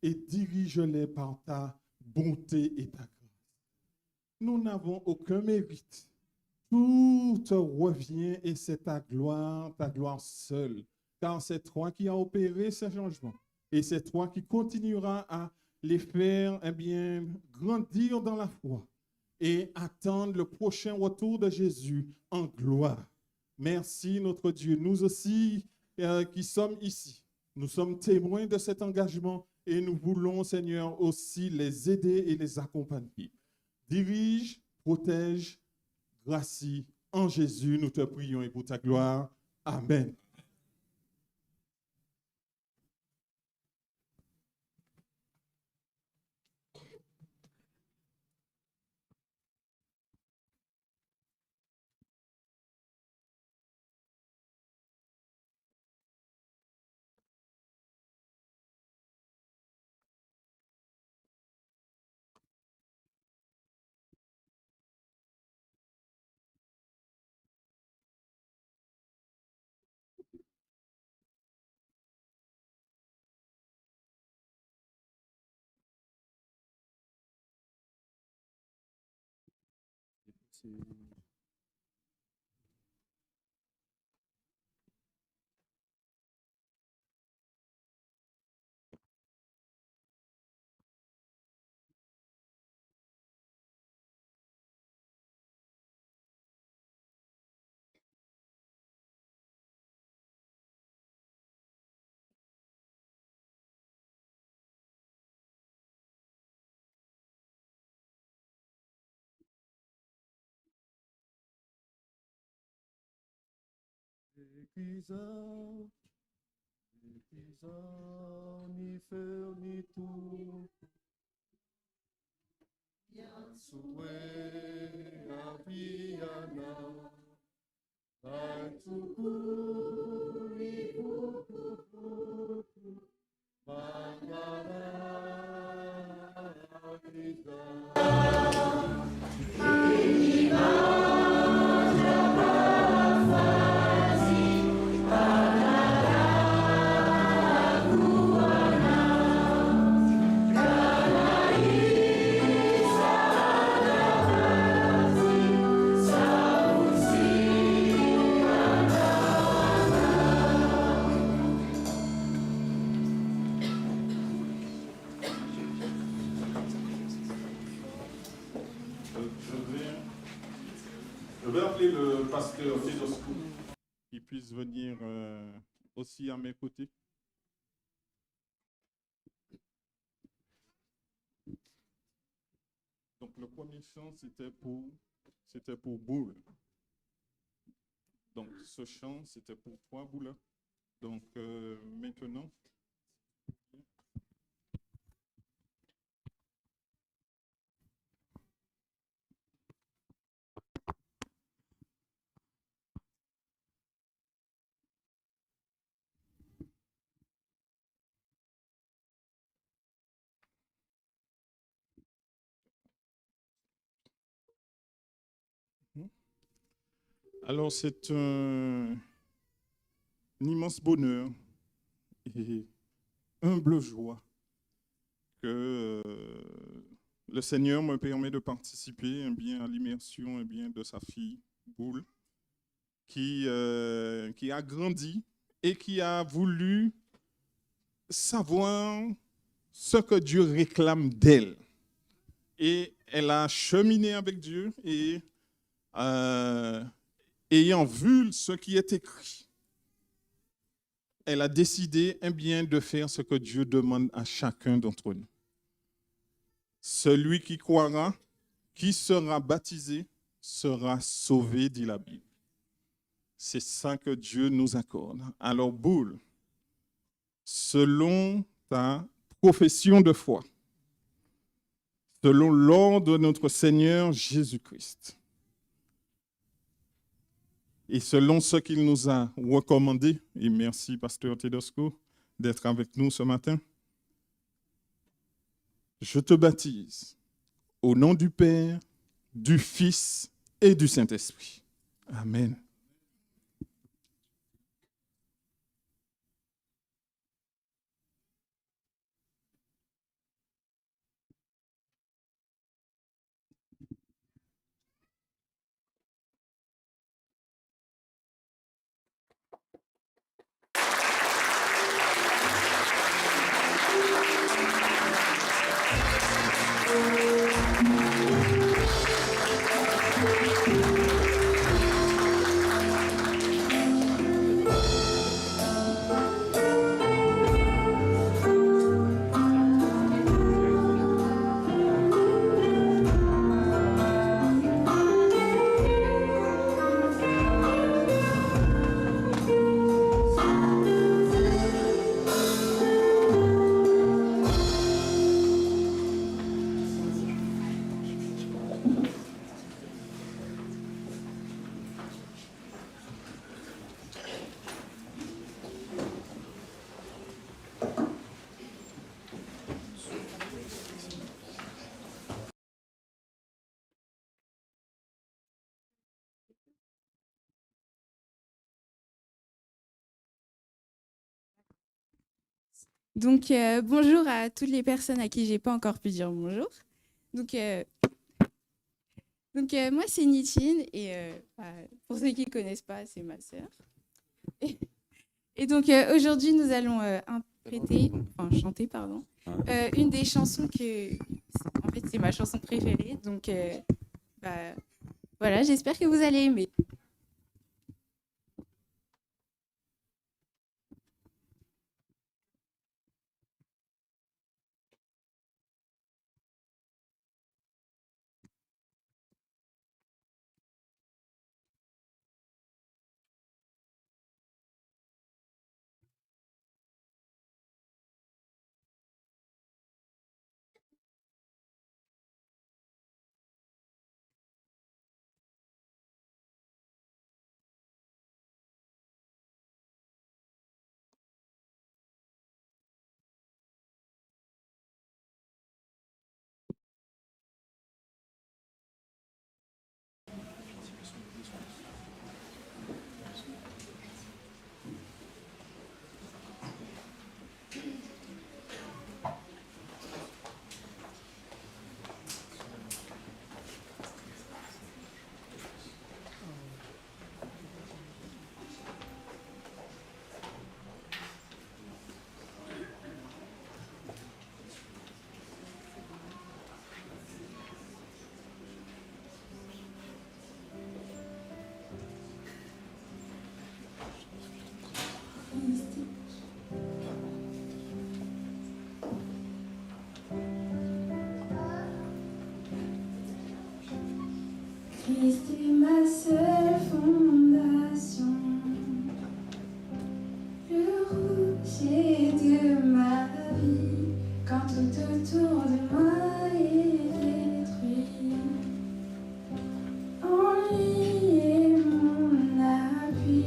et dirige-les par ta bonté et ta grâce. Nous n'avons aucun mérite. Tout te revient et c'est ta gloire seule. Car c'est toi qui as opéré ces changements. Et c'est toi qui continueras à les faire grandir dans la foi et attendre le prochain retour de Jésus en gloire. Merci notre Dieu. Nous aussi qui sommes ici, nous sommes témoins de cet engagement et nous voulons, Seigneur, aussi les aider et les accompagner. Dirige, protège, gracie. En Jésus, nous te prions et pour ta gloire. Amen. Ni fer ni tout, soué apiana, atukuri Je vais appeler le pasteur Tedosco qui puisse venir aussi à mes côtés. Donc le premier chant, c'était pour Boule. Donc ce chant, c'était pour 3 boules. Donc maintenant... Alors, c'est un immense bonheur et humble joie que le Seigneur me permet de participer à l'immersion de sa fille, Boule, qui a grandi et qui a voulu savoir ce que Dieu réclame d'elle. Et elle a cheminé avec Dieu et ayant vu ce qui est écrit, elle a décidé de faire ce que Dieu demande à chacun d'entre nous. Celui qui croira, qui sera baptisé, sera sauvé, dit la Bible. C'est ça que Dieu nous accorde. Alors, Boule, selon ta profession de foi, selon l'ordre de notre Seigneur Jésus-Christ, et selon ce qu'il nous a recommandé, et merci Pasteur Tedosco, d'être avec nous ce matin. Je te baptise au nom du Père, du Fils et du Saint-Esprit. Amen. Donc, bonjour à toutes les personnes à qui j'ai pas encore pu dire bonjour. Donc, moi, c'est Nitine et pour ceux qui ne connaissent pas, c'est ma sœur. Et donc, aujourd'hui, nous allons chanter, une des chansons en fait, c'est ma chanson préférée. Donc, voilà, j'espère que vous allez aimer. Christ est ma seule fondation, le rocher de ma vie, quand tout autour de moi est détruit. En lui est mon appui,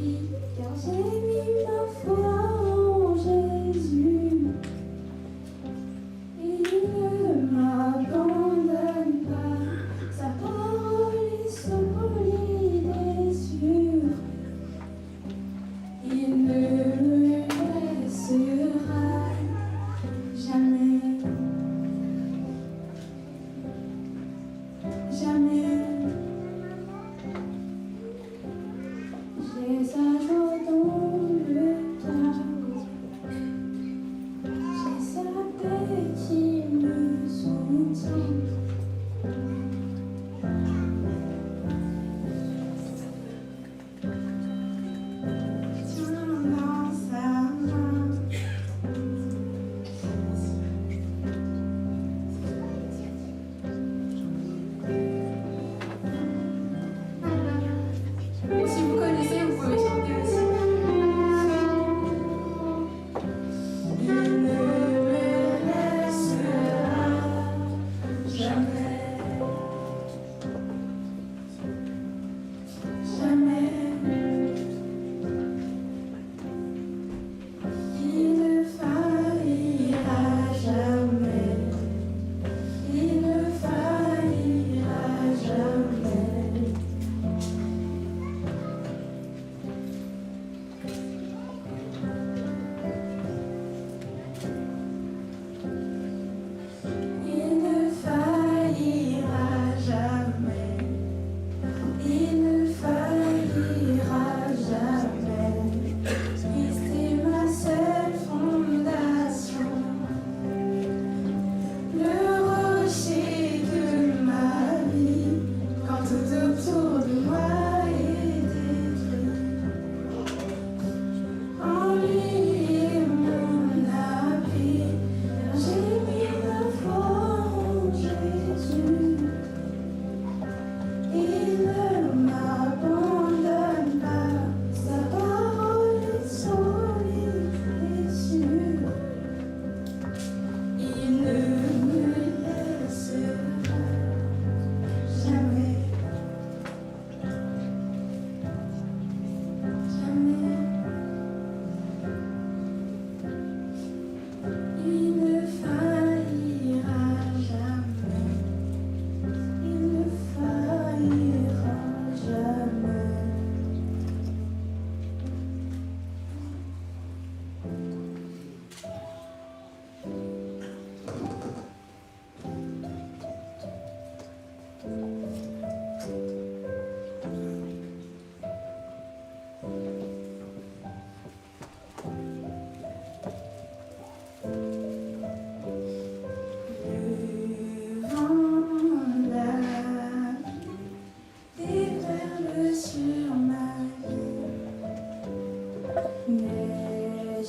car j'ai mis ma foi en Jésus. Il ne m'abandonne pas, sa parole est solide et sûre. Il ne me laissera jamais, jamais. J'ai sa joie dans le chaos, j'ai sa paix qui me soutient. Tiens dans sa main, si vous connaissez, vous pouvez chanter aussi.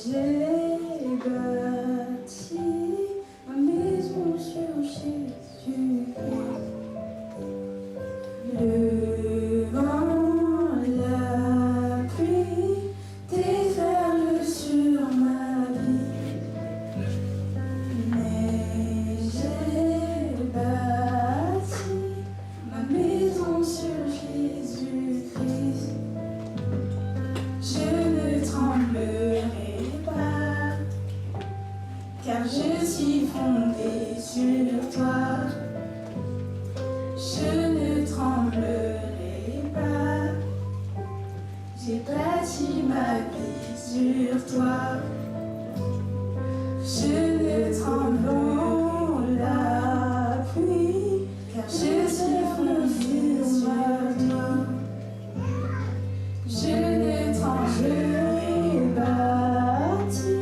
j'ai bâti ma maison sur Jésus-Christ. Le vent, la pluie déferlent sur ma vie, mais j'ai bâti ma maison sur Jésus-Christ. Je ne tremblerai pas, car je suis fondée sur toi. Je ne tremblerai pas, j'ai bâti ma vie sur toi. Je ne tremble la pluie, car je suis fondée sur toi. Je ne tremblerai bâti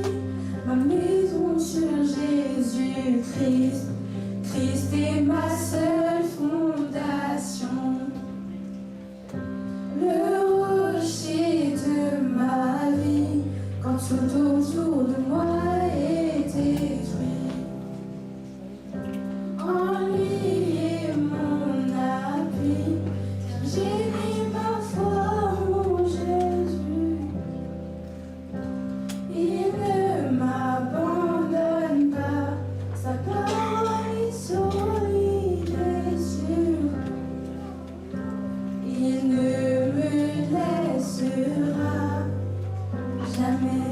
ma maison sur Jésus-Christ. Christ est ma seule fondation, le rocher de ma vie, quand tout autour de moi est détruit. En lui est mon appui, car j'ai mis ma foi en Jésus. Il ne m'abandonne pas, sa parole est solide et sûre. Il ne me laissera jamais.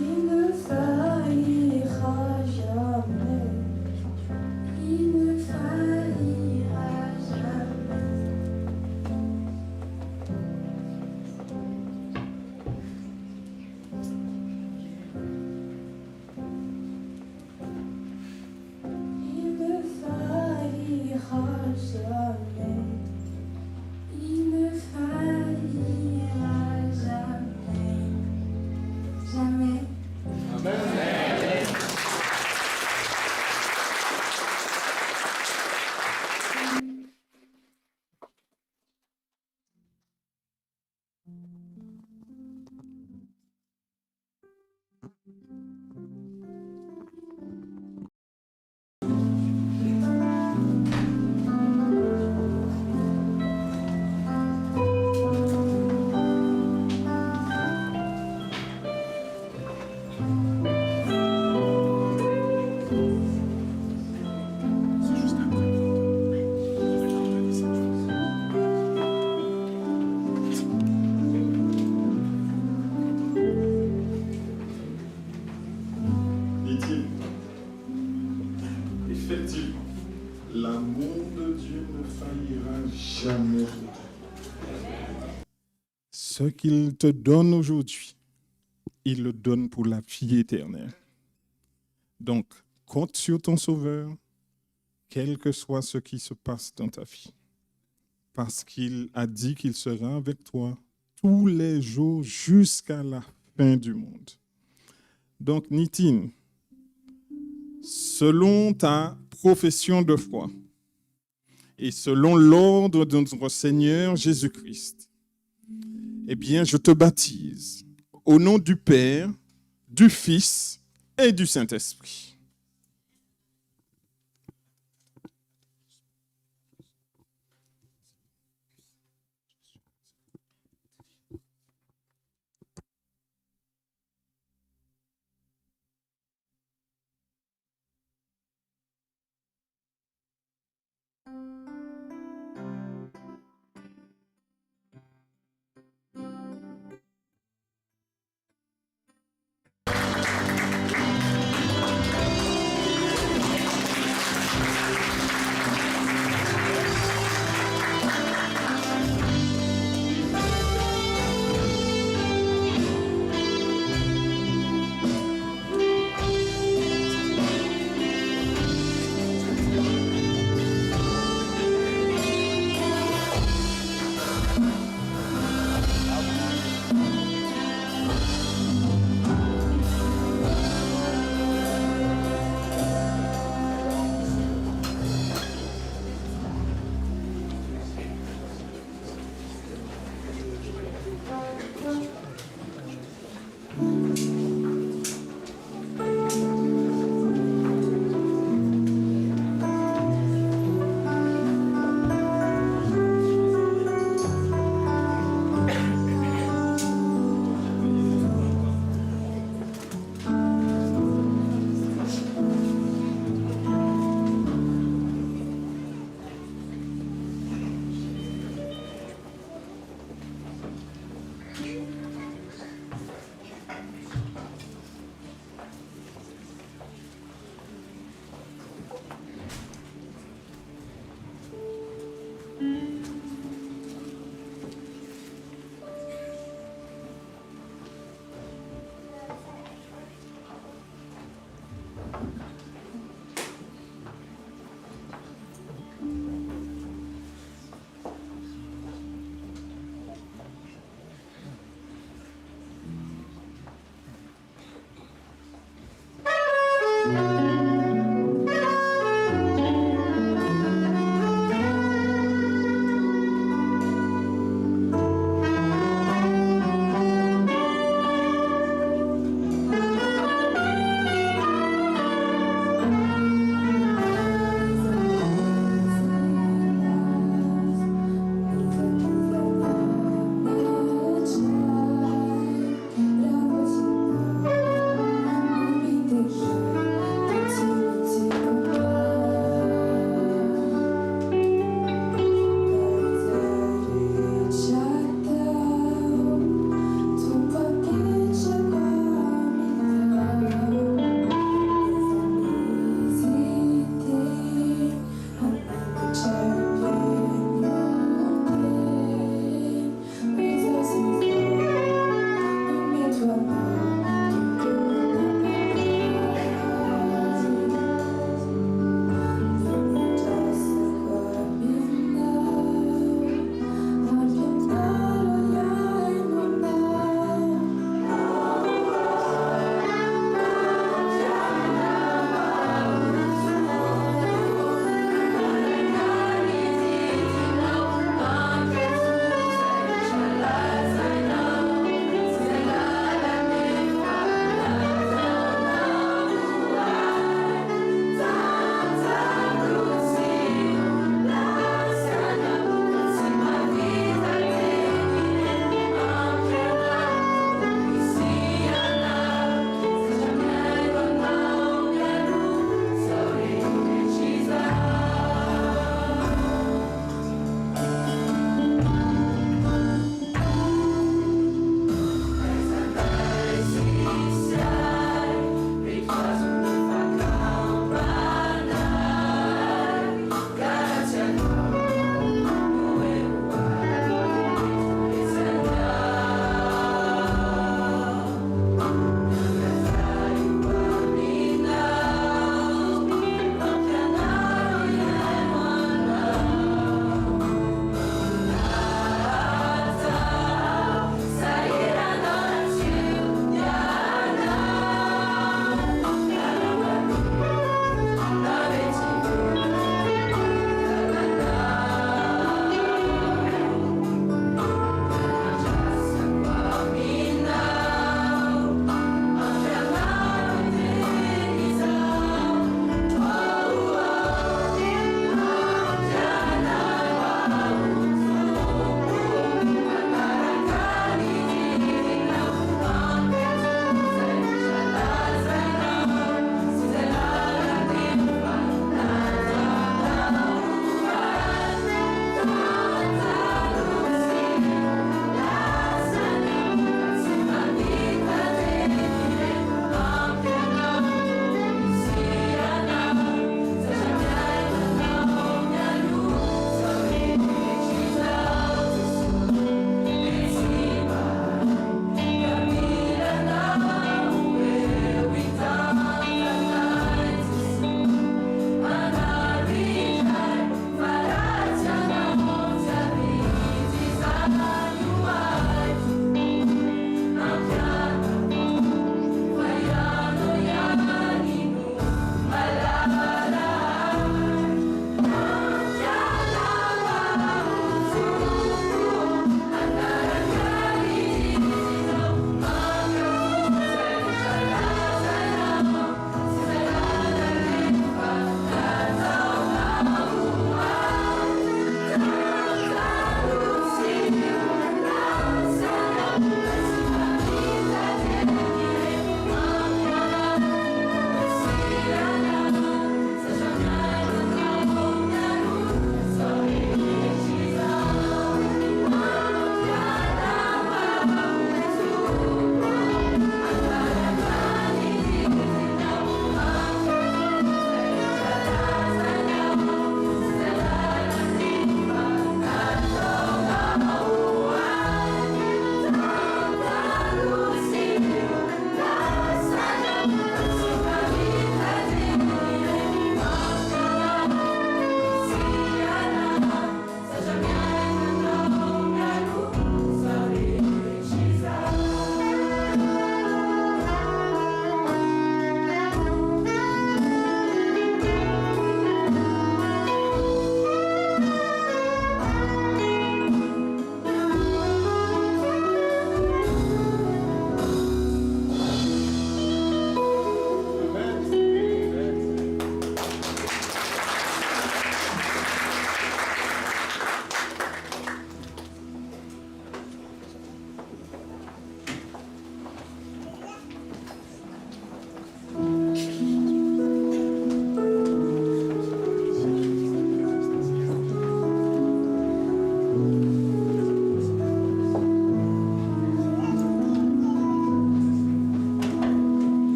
Il ne faillira jamais. Il ne faillira jamais. Il ne faillira jamais. Il ne faillira jamais. Jamais. Dit-il, effectivement, l'amour de Dieu ne faillira jamais. Ce qu'il te donne aujourd'hui, il le donne pour la vie éternelle. Donc, compte sur ton Sauveur, quel que soit ce qui se passe dans ta vie, parce qu'il a dit qu'il sera avec toi tous les jours jusqu'à la fin du monde. Donc, Nitine, selon ta profession de foi et selon l'ordre de notre Seigneur Jésus-Christ, eh bien, je te baptise au nom du Père, du Fils et du Saint-Esprit.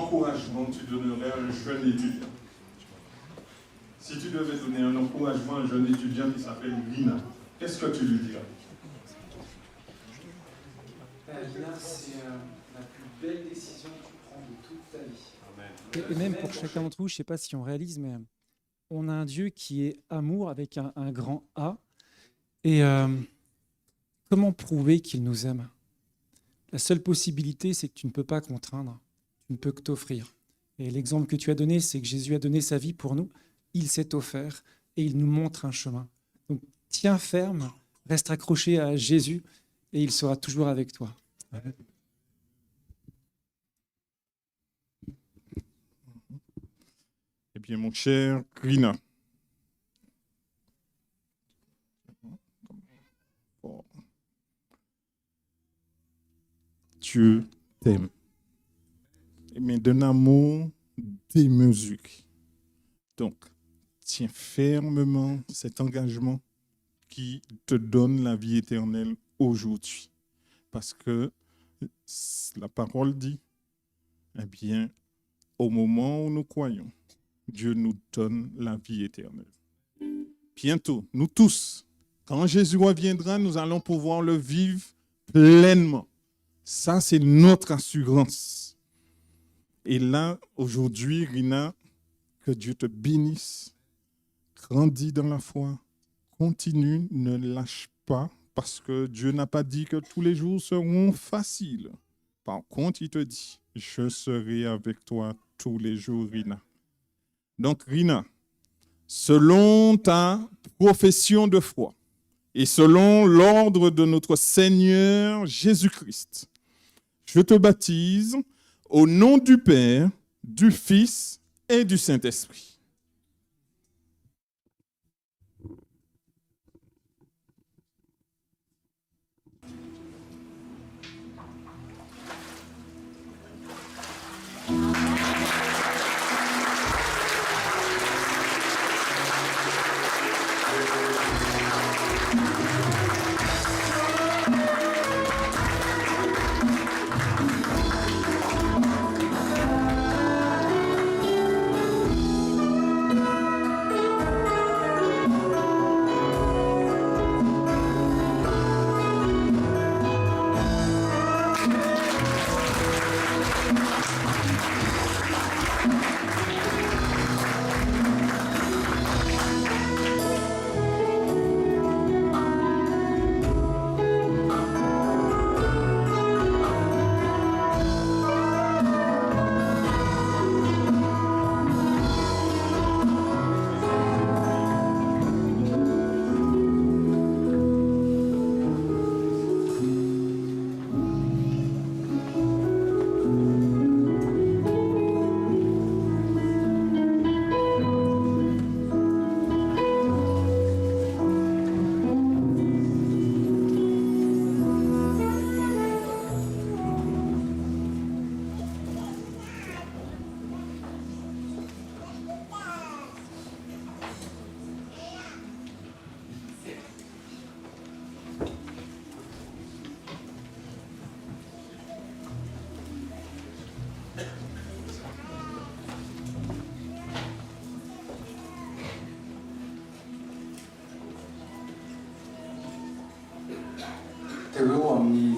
encouragement tu donnerais à un jeune étudiant? Si tu devais donner un encouragement à un jeune étudiant qui s'appelle Rina, qu'est-ce que tu lui dirais? Lina, c'est la plus belle décision que tu prends de toute ta vie. Et même pour chacun d'entre vous, je ne sais pas si on réalise, mais on a un Dieu qui est amour avec un grand A. Et comment prouver qu'il nous aime? La seule possibilité, c'est que tu ne peux pas contraindre, tu ne peux que t'offrir. Et l'exemple que tu as donné, c'est que Jésus a donné sa vie pour nous, il s'est offert et il nous montre un chemin. Donc tiens ferme, reste accroché à Jésus et il sera toujours avec toi. Eh bien, mon cher Rina, Dieu t'aime, mais d'un amour démesuré. Donc, tiens fermement cet engagement qui te donne la vie éternelle aujourd'hui. Parce que la parole dit, eh bien, au moment où nous croyons, Dieu nous donne la vie éternelle. Bientôt, nous tous, quand Jésus reviendra, nous allons pouvoir le vivre pleinement. Ça, c'est notre assurance. Et là, aujourd'hui, Rina, que Dieu te bénisse, grandis dans la foi, continue, ne lâche pas, parce que Dieu n'a pas dit que tous les jours seront faciles. Par contre, il te dit, je serai avec toi tous les jours, Rina. Donc, Rina, selon ta profession de foi et selon l'ordre de notre Seigneur Jésus-Christ, je te baptise au nom du Père, du Fils et du Saint-Esprit.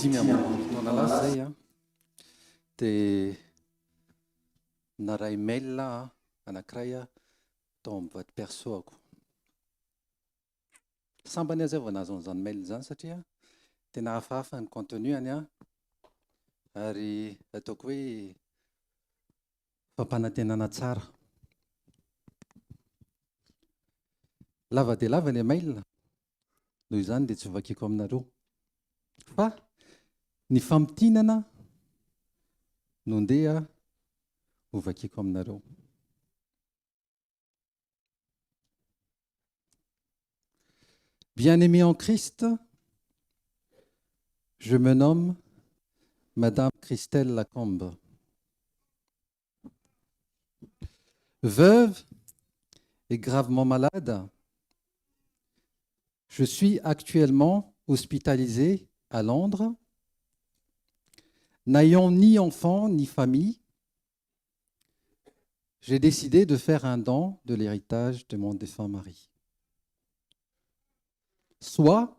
Dimy amin'ny manalaza zay a dia naray mail anankiray tao amin'ny boîte perso-ako. Sambany azy avy nahazo an'izany mail izany satria tena hafahafa ny contenu-any ary ataoko hoe fampanantenana tsara. Lava dia lava ilay mail, noho izany dia tsy vakiako aminareo. Fa ny fampitinana no ndeha ho vakiako aminareo. Bien-aimés en Christ, je me nomme Madame Christelle Lacombe. Veuve et gravement malade, je suis actuellement hospitalisée à Londres, n'ayant ni enfant ni famille, j'ai décidé de faire un don de l'héritage de mon défunt mari. Soit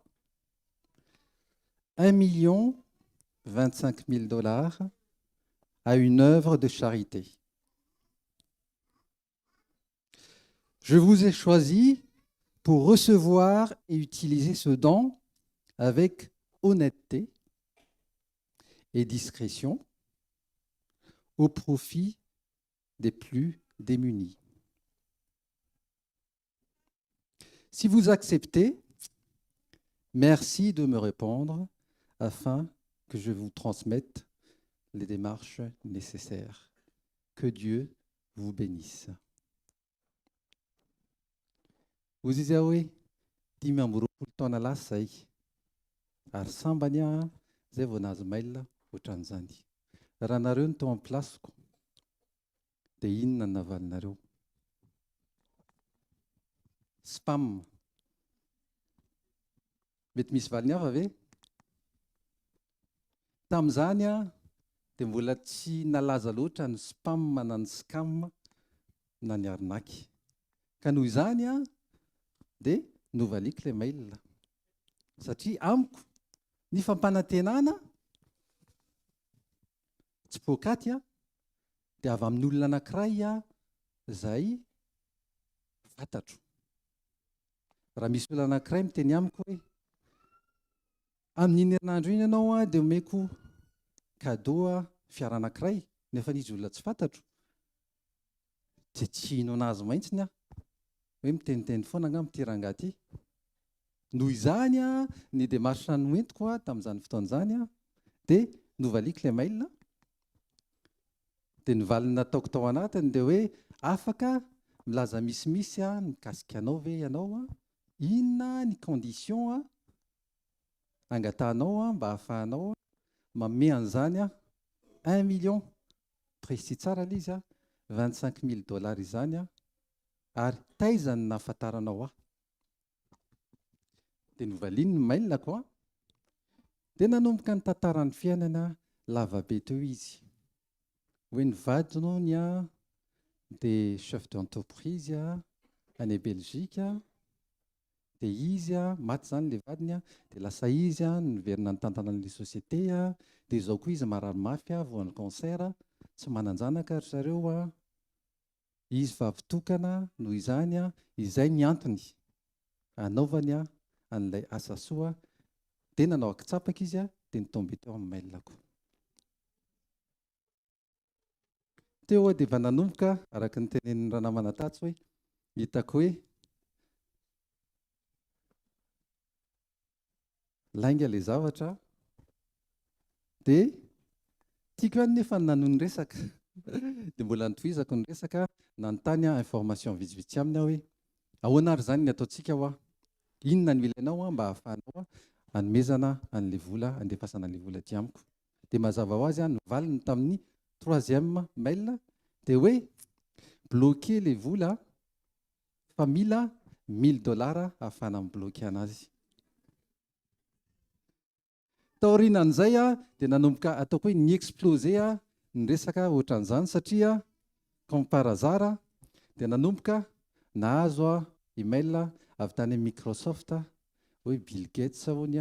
1,25 million à une œuvre de charité. Je vous ai choisi pour recevoir et utiliser ce don avec honnêteté et discrétion au profit des plus démunis. Si vous acceptez, merci de me répondre afin que je vous transmette les démarches nécessaires. Que Dieu vous bénisse. Vous disiez oui, dimy amby roapolo taona lasa zay. Ary sambany zay vao nahazo mail ohatran'izany. Raha nareo no tao amin'ny plasiko, dia inona no navalinareo? Spam. Mety misy valiny hafa ve? Tamin'izany dia mbola tsy nalaza loatra ny spam na ny scam na ny arnaky. Ka noho izany dia novaliako ilay mail. Satria amiko ny fampanantenana tsy poakaty dia avy amin'ny olona anankiray izay fantatro. Raha misy olona anankiray miteny amiko hoe amin'iny herinandro iny ianao dia omeko cadeau fiara anankiray, nefa izy olona tsy fantatro, dia tsy hino anazy maintsiny hoe miteniteny foana angamba ity rangahy ity. Noho izany ny démarche noentiko tamin'izany fotoan'izany dia novaliako ilay mail. Dia ny valiny nataoko tao anatiny dia hoe afaka milaza misimisy mikasika anao ve ianao, inona ny condition angatanao mba hahafahanao manome an'izany 1 million, précis tsara ilay izy, $25,000 izany ary taizany nahafantaranao aho. Dia novaliany ny mailako dia nanomboka ny tantaran'ny fiainana lavabe teo izy. Hoe ny vadiny dia chef d'entreprise any Belgique, dia izy maty izany ilay vadiny dia lasa izy niverina ny tantana an'ilay société dia izao koa izy marary mafy voan'ny cancer, tsy manan-janaka ry zareo, izy vavy-tokana. Noho izany izay ny antony anaovany an'ilay asa soa, dia nanao akitsapaka izy dia nitomby teo amin'ny mailako. Teo dia efa nanomboka araka ny tenenin'ny ranamana tatsy hoe hitako hoe lainga ilay zavatra dia tiako ihany nefa nanohy ny resaka dia mbola nitovizako ny resaka, nanontany information vitsivitsy aminy hoe ahoana ary izany ny ataontsika inona no ilainao mba hahafahanao hanomezana an'ilay vola, andefasana an'ilay vola aty amiko. Dia mazava ho azy nivaliny tamin'ny 3e mail dia hoe bloquer ilay vola fa mila $1,000 ahafahana mibloquer anazy. Taorian'izay dia nanomboka ataoko hoe ny exploser ny resaka ohatran'izany satria comme par hasard dia nanomboka nahazo email avy tany Microsoft hoe Bill Gates hony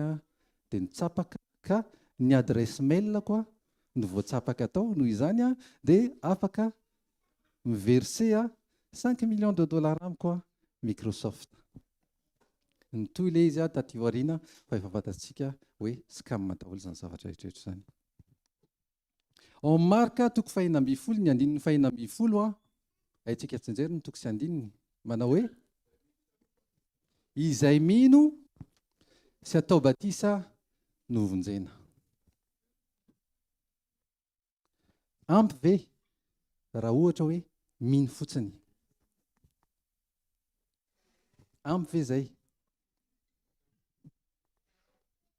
dia nitsapaka ka ny adresse mail no voatsapaka tao. Noho izany dia afaka miverser $5 millions amiko Microsoft. Nitoy ilay izy taty aoriana fa efa fantatsika hoe scam daholo izany zavatra rehetrarehetra izany. En marque toko 120, ny andininy 120 haitsika tsinjery ny toko sy andininy manao hoe izay mino sy atao batisa no vonjena. Ampy ve raha ohatra hoe mino fotsiny? Ampy ve zay?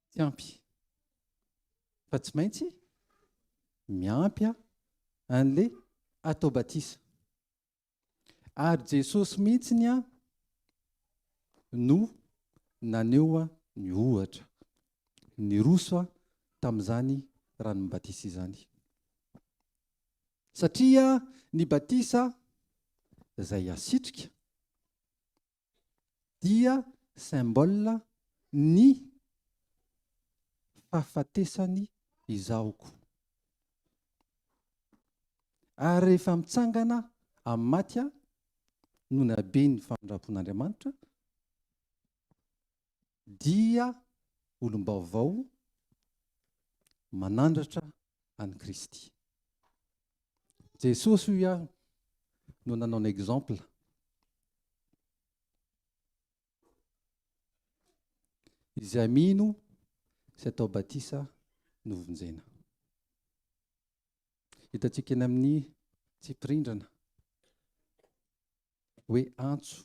Tsy ampy. Fa tsy maintsy miampy an'ilay atao batisa. Ary Jesosy mihitsiny no naneo ny ohatra, ny roso tamin'izany ranom-batisa izany. Satria ny batisa izay asitrika dia symbole ny fahafatesany izaoko. Ary rehefa mitsangana amin'ny maty aho no nabe ny famindram-pon'Andriamanitra dia olom-baovao manandratra an'i Kristy. Jesosy io iaho no nanao ny exemple. Izay mino sy atao batisa no vonjena. Hitantsika eny amin'ny tsipirindrina hoe antso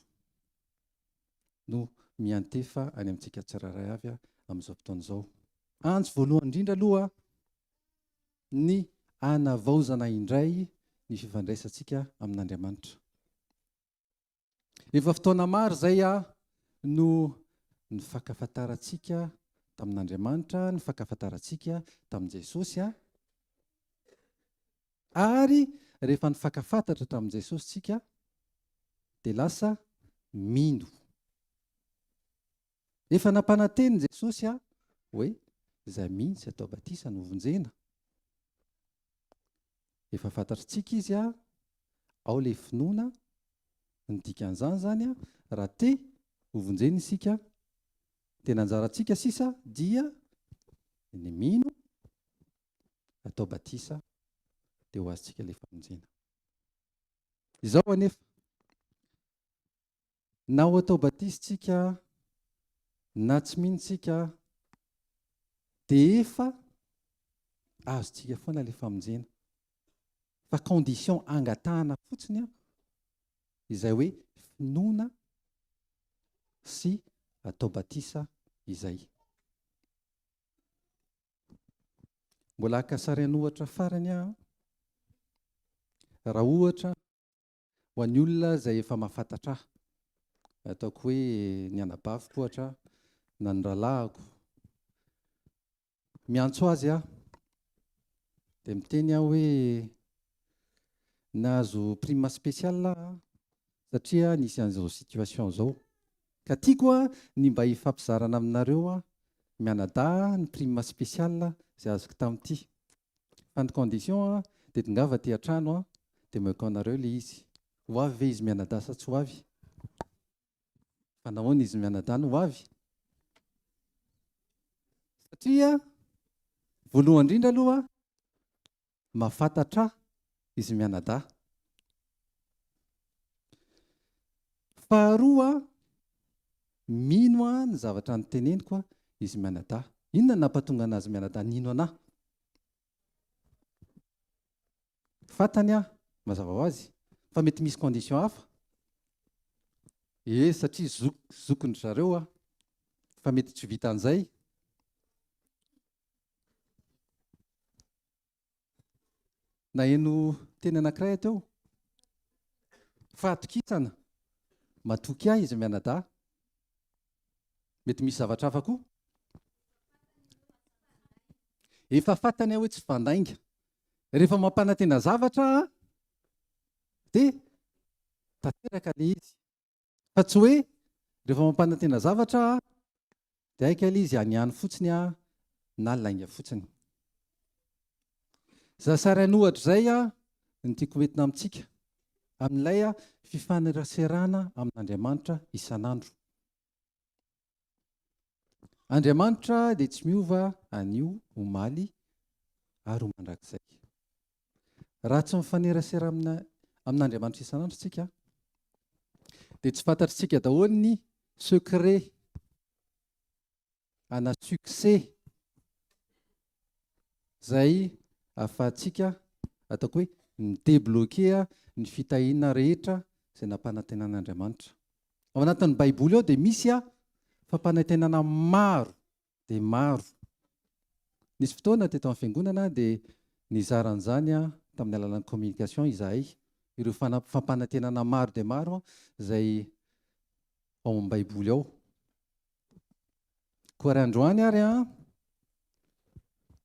no miantefa any amintsika tsirairay avy amin'izao fotoana izao. Antso voalohany indrindra aloha ny hanavaozana indray ny fifandraisantsika amin'Andriamanitra. Efa fotoana maro izay no ny fankafatarantsika tamin'Andriamanitra, ny fankafatarantsika tamin'i Jesosy ary rehefa nifankafantatra tamin'i Jesosy tsika dia lasa mino. Efa nampananteny Jesosy hoe izay mino sy atao batisa no vonjena. Efa fantatritsika izy ao ilay finoana ny dikan'izany zany raha te ho vonjena isika tena anjarantsika sisa dia ny mino, atao batisa dia ho azontsika ilay famonjena. Izao anefa na ho atao batisitsika na tsy minontsika dia efa azontsika foana ilay famonjena. Fa condition angatahana fotsiny izay hoe finoana sy atao batisa izay. Mbola hakasarana ohatra farany raha ohatra ho an'ny olona izay efa mahafantatra ataoko hoe ny anabaviko ohatra na ny rahalahiko miantso azy dia miteny hoe nahazo prime spécial satria nisy an'izao situation izao. Ka tiako ny mba hifampizarana aminareo mianadahy ny prime spécial izay azoko tamin'ity. Fa ny condition dia tongava aty an-trano dia meko anareo ilay izy. Ho avy ve izy mianadahy sa tsy ho avy? Fa nahoana izy mianadahy no ho avy? Satria voalohany indrindra aloha mahafantatra izy mianadahy. Faharoa mino ny zavatra noteneniko izy mianadahy. Inona no nampatonga anazy mianadahy? Nino anahy? Fantany mazava ho azy fa mety misy condition hafa. Satria zokony zareo fa mety tsy vita an'izay. Naheno teny anankiray teo fahatokisana matoky izy mianadahy. Mety misy zavatra hafa koa. Efa fantany hoe tsy fandainga. Rehefa mampanantena zavatra dia tanteraka ilay izy. Fa tsy hoe rehefa mampanantena zavatra dia aika ilay izy haniany fotsiny na lainga fotsiny. Zasarany ohatra izay ny tiako entina amintsika amin'ilay fifaneraserana amin'Andriamanitra isan'andro. Andriamanitra dia tsy miova anio omaly ary ho mandrakizay. Raha tsy mifanerasera amin'Andriamanitra isan'andro tsika dia tsy fantatritsika daholo ny secret ana succès izay ahafahantsika ataoko hoe ny débloquer ny fitahiana rehetra izay nampanantenan'Andriamanitra. Ao anatin'ny Baiboly ao dia misy fampanantenana maro dia maro. Nisy fotoana teto amin'ny fiangonana dia nizaran'izany tamin'ny alalan'ny communication izahay ireo fampanantenana maro dia maro izay ao amin'ny Baiboly ao. Koa raha androany ary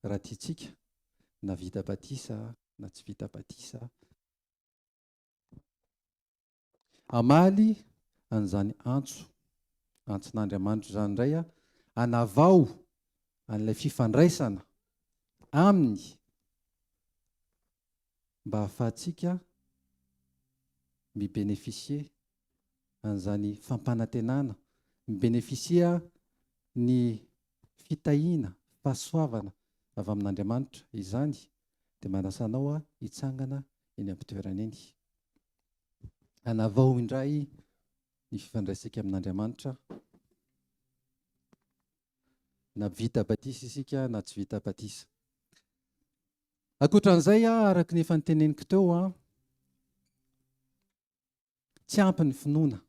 raha tiantsika na vita batisa na tsy vita batisa amaly an'izany antson'Andriamanitra zany indray a hanavao an'ilay fifandraisana aminy mba hahafahantsika mibenefisie an'izany fampanantenana, mibenefisia ny fitahiana, fahasoavana avy amin'Andriamanitra izany, dia manasanao a hitsangana eny am-pitoerana eny. Hanavao indray ny fifandraisika amin'Andriamanitra, na vita batisa isika na tsy vita batisa. Ankoatran'izay a, araka ny efa niteneniko teo a, tsy ampy ny finoana.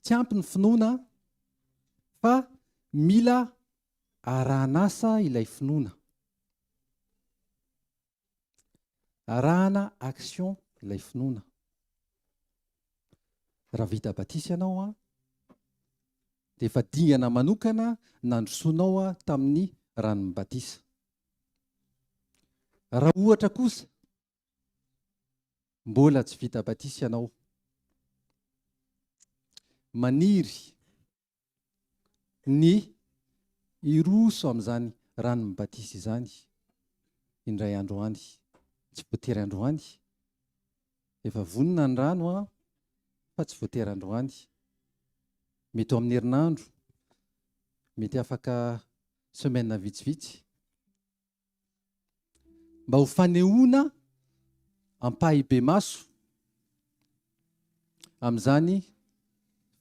Tsy ampy ny finoana fa mila arahan'asa ilay finoana. Arahana action ilay finoana. Raha vita batisa ianao a, dia efa dingana manokana nandrosoanao a tamin'ny ranon'ny batisa. Raha ohatra kosa mbola tsy vita batisa ianao, maniry ny iroso amin'izany ranon'ny batisa izany indray androany, tsy voatery androany. Efa vonona ny rano a, fa tsy voatery androany. Mety ao amin'ny herinandro, mety afaka semaine vitsivitsy, mba ho fanehoana ampahibe maso amin'izany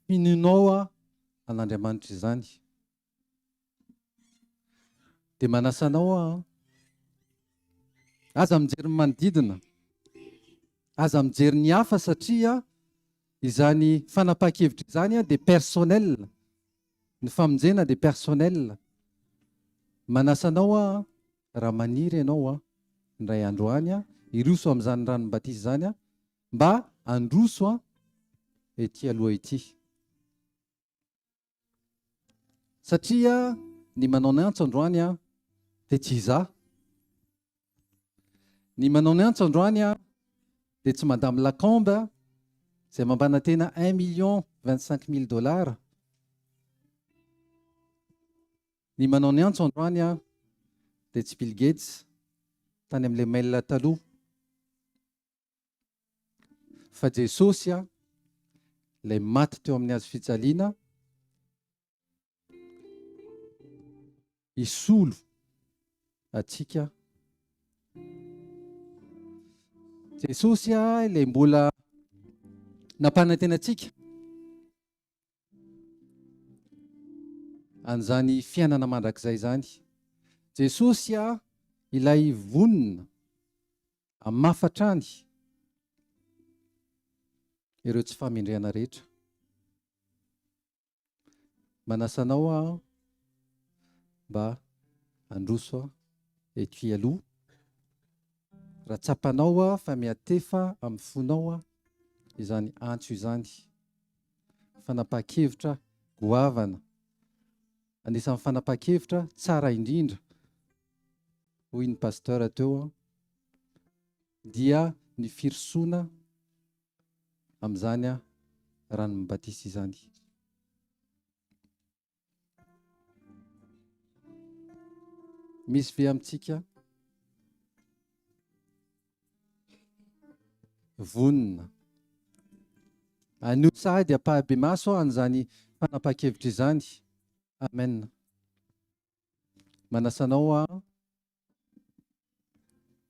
finoanao a an'Andriamanitra izany. Dia manasanao a, aza mijery ny manodidina, aza mijery ny hafa, satria izany fanapahan-kevitra izany a dia personnel, ny famonjena dia personnel. Manasanao a, raha maniry ianao a indray androany a, iroso amin'izany ranon'ny batisa izany a, mba androso a ety aloha ety. Satria ny manao ny antso androany a dia tsy izaho. Ny manao ny antso androany a dia tsy madame Lacombe izay mambana tena 1,25,000,000 $. Ny manao ny antso androany a dia tsy Bill Gates tany amin'ilay mail taloha, fa Jesosy a, ilay maty teo amin'ny hazo fijaliana, isolo atsika. Jesosy a, ilay mbola nampanantenantsika an'izany fiainana mandrakizay izany. Jesosy a, ilay vonona amafatrany ireo tsy famindriana rehetra. Manasanao a mba androso a ety aloha. Raha tsapanao a fa miatefa amin'ny fonao a izany antso izany. Fanapahan-kevitra goavana, anisan'ny fanapahan-kevitra tsara indrindra, hoy ny pasteur teo a, dia ny firosoana amin'izany a ranon'ny batisa izany. Misy ve amintsika vonona anio sady ampahabe maso an'izany fanapahan-kevitra izany? Amen. Manasanao a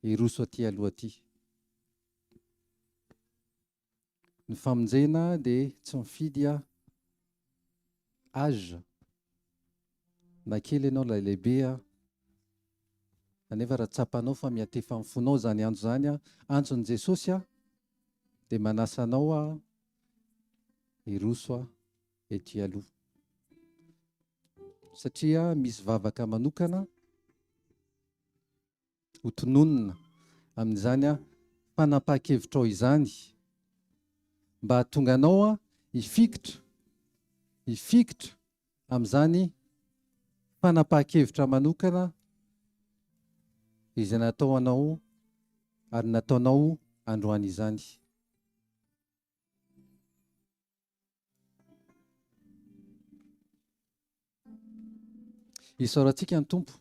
iroso aty aloha aty. Ny famonjena dia tsy mifidy a âge, na kely ianao na lehibe a, anefa raha tsapanao fa miatefa amin'ny fonao zany andro zany a, antson'i Jesosy a, dia manasanao a iroso a ety aloha. Satria misy vavaka manokana ho tononona amin'izany a fanapahan-kevitra ao izany, mba hahatonga anao a hifikitra amin'izany fanapahan-kevitra manokana izay natao anao ary nataonao androany izany. isaorantsika ny tompo,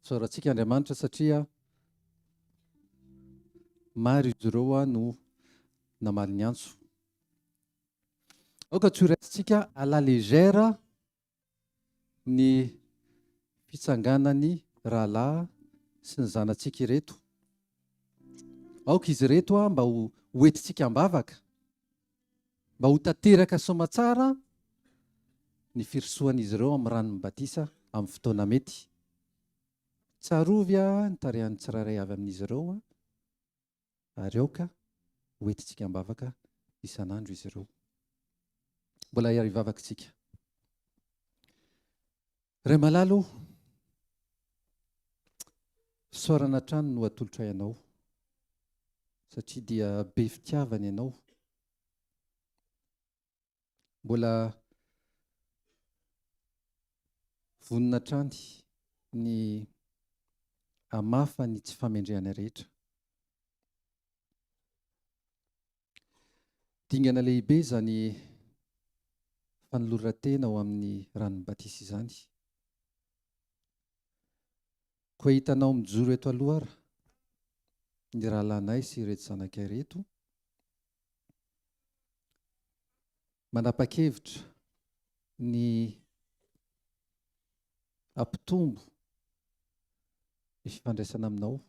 isaorantsika Andriamanitra satria maro izy ireo no namaly ny antso. Aoka tsy ho raisitsika à la légère ny fitsanganany rahalahy sy ny zanantsika ireto. Aoka izy ireto mba ho entintsika ambavaka, mba ho tanteraka soamantsara ny firosoan'izy ireo amin'ny ranon'ny batisa amin'ny fotoana mety. Tsarovy ny tarehan'ny tsirairay avy amin'izy ireo ary aoka ho entintsika ambavaka isan'andro izy ireo. Mbola hiary hivavaka isika. Ray malalo, fisaorana trano no atolotra ianao satria dia be fitiavana ianao. Mbola vonona trany ny hamafa ny tsy famendrehana rehetra. Dingana lehibe izany fanoloran-tena ao amin'ny ranon'ny batisa izany. Koa hitanao mijoro eto aloha ara ny rahalanay sy ireto zanakay reto, manapa-kevitra ny ampitombo ny fifandraisana aminao.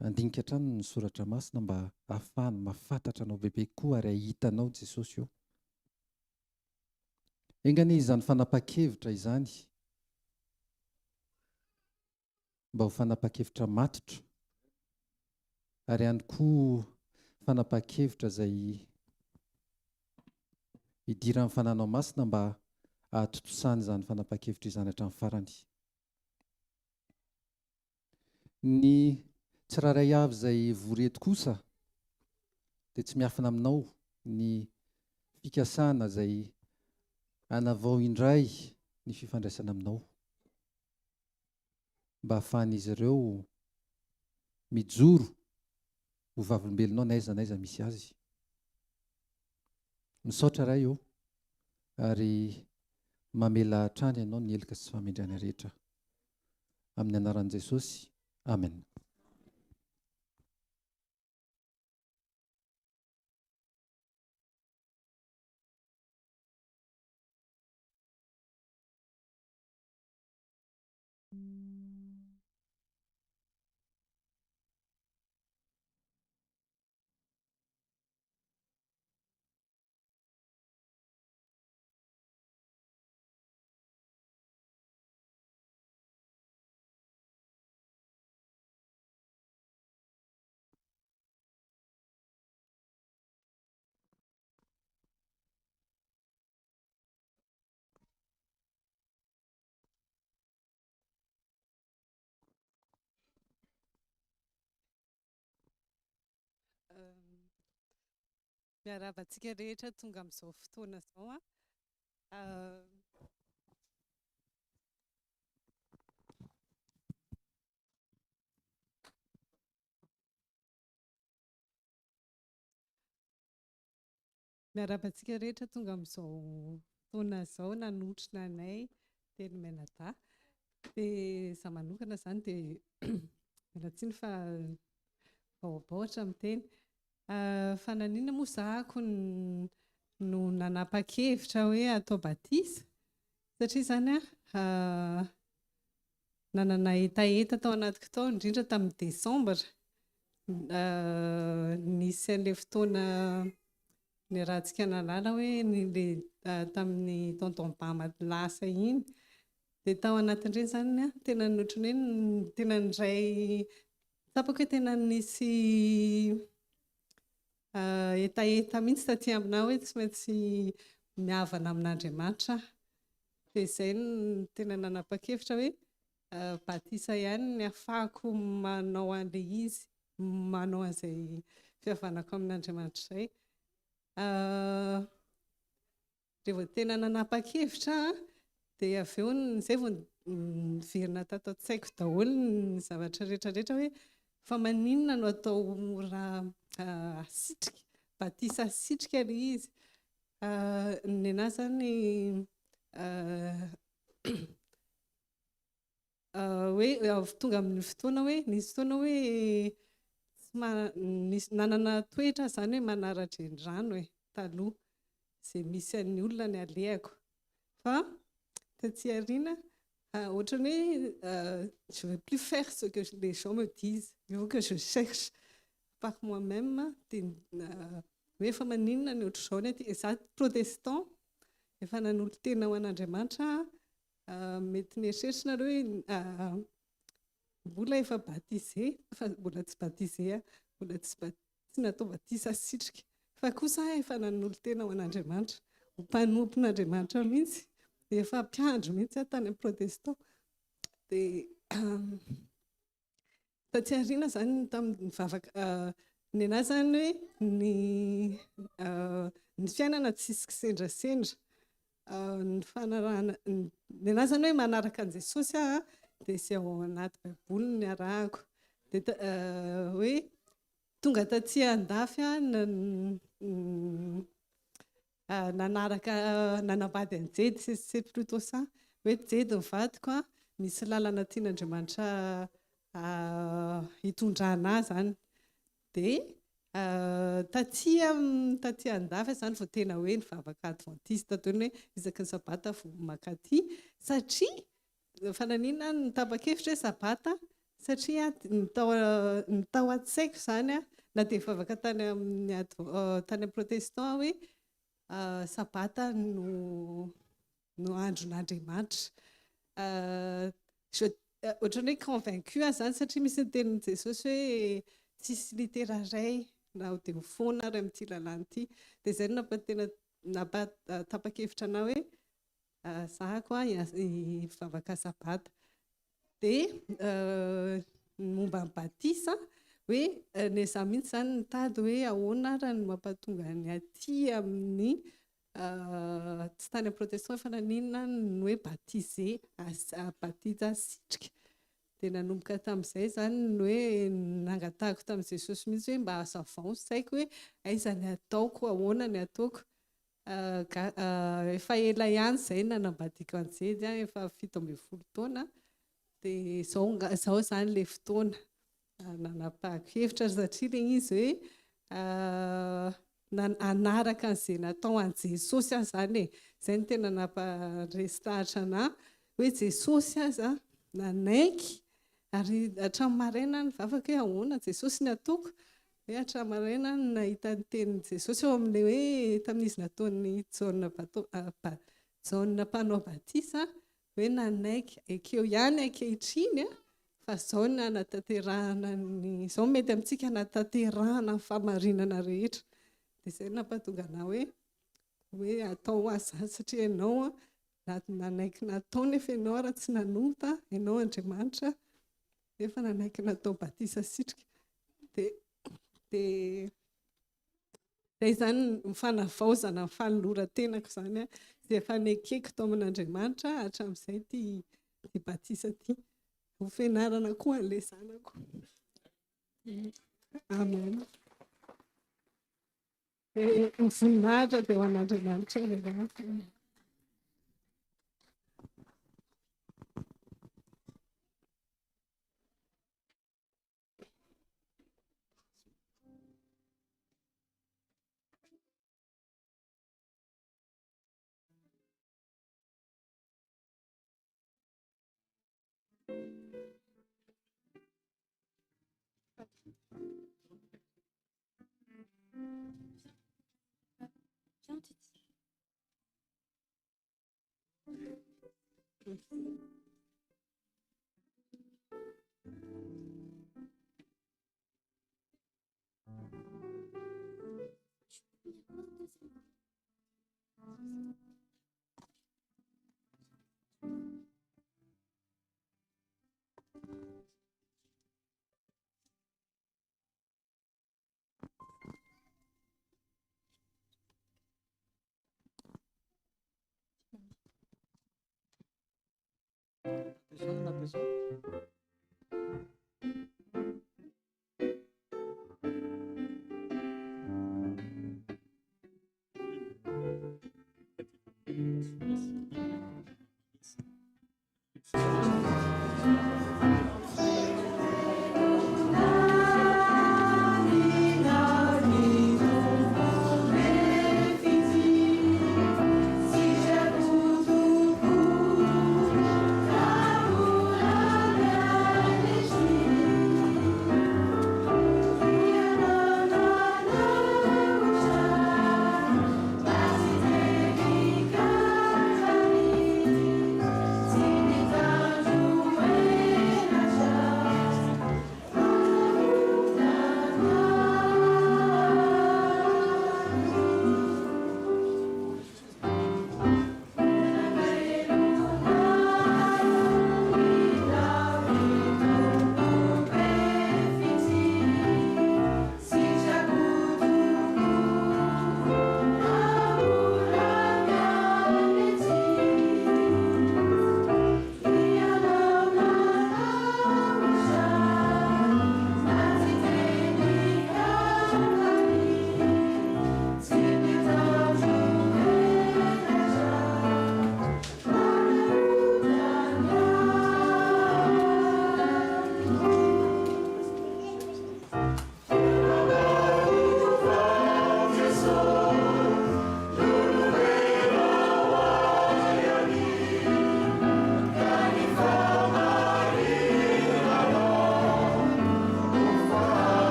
Andinika hatrany ny soratra masina mba ahafahany mahafantatra anao bebe koa ary ahitanao Jesosy eo. Engany izany fanapa-kevitra izany mba ho fanapa-kevitra matotra ary ihany koa fanapa-kevitra izay hidiran'ny fananao masina mba ahatotosany izany fanapa-kevitra izany hatramin'ny farany. Ny tsirairay avy izay voreto kosa dia tsy miafina aminao ny fikasana izay hanavao indray ny fifandraisana aminao mba ahafahan'izy ireo mijoro ho vavolombelonao n'aiza n'aiza misy azy. Misaotra iray eo ary mamela hatrany ianao ny helika sy famendrihana rehetra. Amin'ny anaran'i Jesosy. Amen. Miarabantsika rehetra tonga amin'izao fotoana izao miarabantsika rehetra tonga amin'izao fotoana izao nanotrona anay teny Menada. Dia izaho manokana izany dia mialatsiny fa baobaotra amin'ny teny. Fananina moa zahako no nanapa-kevitra hoe atao batisa satria izany nanana hetaheta tao anatiko tao indrindra tamin'ny desambra nisy an'ilay fotoana niarahantsika nalala hoe tamin'ny tonton Bama lasa iny dia tao anatin'ireny izany tena notrony hoe tena ndray tsapako hoe tena nisy hetaheta mihitsy taty aminao hoe tsy maintsy mihavana amin'Andriamanitra. Dia izay no tena nanapa-kevitra hoe batisa ihany ny ahafahako manao an'ilay izy, manao an'izay fihavanako amin'Andriamanitra izay. Rehefa tena nanapa-kevitra dia avy eo izay vao niverina tato an-tsaiko daholo ny zavatra rehetrarehetra hoe fa maninona no atao raha asitrika, batisa asitrika ilay izy. Ny anahy izany hoe tonga amin'ny fotoana hoe nisy fotoana hoe nisy nanana toetra zany hoe manara-drendrano hoe taloha izay misy an'ny olona ny alehako fa taty aoriana ohatran'ny hoe je ne veux plus faire ce que les gens me disent, il faut que je cherche par moi-même hoe efa maninona ny ohatr'izao ny aty za protestant efa nanolo tena ho an'Andriamanitra mety nieritreritrinareo hoe mbola efa baptisé fa mbola tsy baptisé mbola tsy natao batisa sitrika fa kosa efa nanolo tena ho an'Andriamanitra ho mpanompon'Andriamanitra mihitsy dia efa mpiandro mihitsy tany amin'ny protestant dia taty aoriana zany tamin'ny vavaka ny anahy zany hoe ny fiainana tsisy kisendrasendra ny fanarahana ny anahy zany hoe manaraka an'i Jesosy dia izay ao anaty baiboly ny arahako dia hoe tonga taty andafy nanambady anjedy c'est plutôt ça hoe jedy mivadiko misy lalana tian'Andriamanitra hitondrana zany dia taty andafy zany vao tena hoe nivavaka adventiste toy ny hoe isaky ny sabata vao makaty satria fananina nitapa-kevitra hoe sabata satria ny tao an-tsaiko zany na dia mivavaka tany amin'ny protestant hoe sabata no andron'Andriamanitra ohatran'ny hoe convaincu zany satria misy ny tenin'i Jesosy hoe tsisy litera ray na ho dia ho foana ary amin'ity lalàna ity dia izay no tapa-kevitra anao hoe za koa hivavaka sabata dia momba ny batisa hoe ny za mihitsy zany nitady hoe ahoana raha no mampatonga ny aty amin'ny tsy tany amin'ny protestant fa naninona ny hoe baptisé baptisa sitrika dia nanomboka tamin'izay zany ny hoe nangatahako tamin'i Jesosy mihitsy hoe mba hazavao saiko hoe aiza ny ataoko ahoana ny ataoko efa ela ihany izay nanambadiko anjedy efa 17 taona dia izao zany ilay fotoana nanapa-kevitra satria ilay izy hoe anaraka an'izay natao an'i Jesosy zany izay no tena namparesitahatra anahy hoe Jesosy aza nanaiky ary hatramin'ny maraina nivavaka hoe ahoana Jesosy ny ataoko hoe hatramin'ny maraina nahita ny tenin'i Jesosy eo amin'ilay hoe tamin'izy nataon'ny Jaona mpanao batisa hoe nanaiky ekeo ihany ankehitriny fa izao ny hanatanterahana izao mety amintsika hanatanterahana ny famarinana rehetra dia izay nampatonga anahy hoe atao azy satria ianao nanaiky natao nefa ianao raha tsy nanota ianao Andriamanitra efa nanaiky natao batisa sitrika dia izay zany mifanavaozana ny fanoloran-tenako zany izay efa nekeko tao amin'Andriamanitra hatramin'izay ty batisa ty ho fianarana koa an'ilay zanako. Amen. Ny voninahitra dia ho an'Andriamanitra rehetra.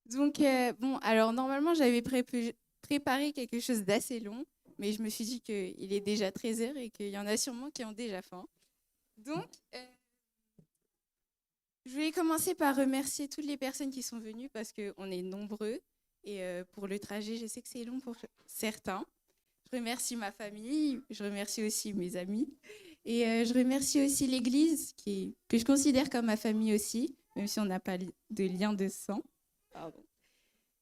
Donc, bon, alors normalement, j'avais préparé quelque chose d'assez long, mais je me suis dit qu'il est déjà 13h et qu'il y en a sûrement qui ont déjà faim. Donc, je voulais commencer par remercier toutes les personnes qui sont venues parce qu'on est nombreux. Et pour le trajet, je sais que c'est long pour certains. Je remercie ma famille, je remercie aussi mes amis. Et je remercie aussi l'Église, que je considère comme ma famille aussi, même si on n'a pas de lien de sang. Pardon.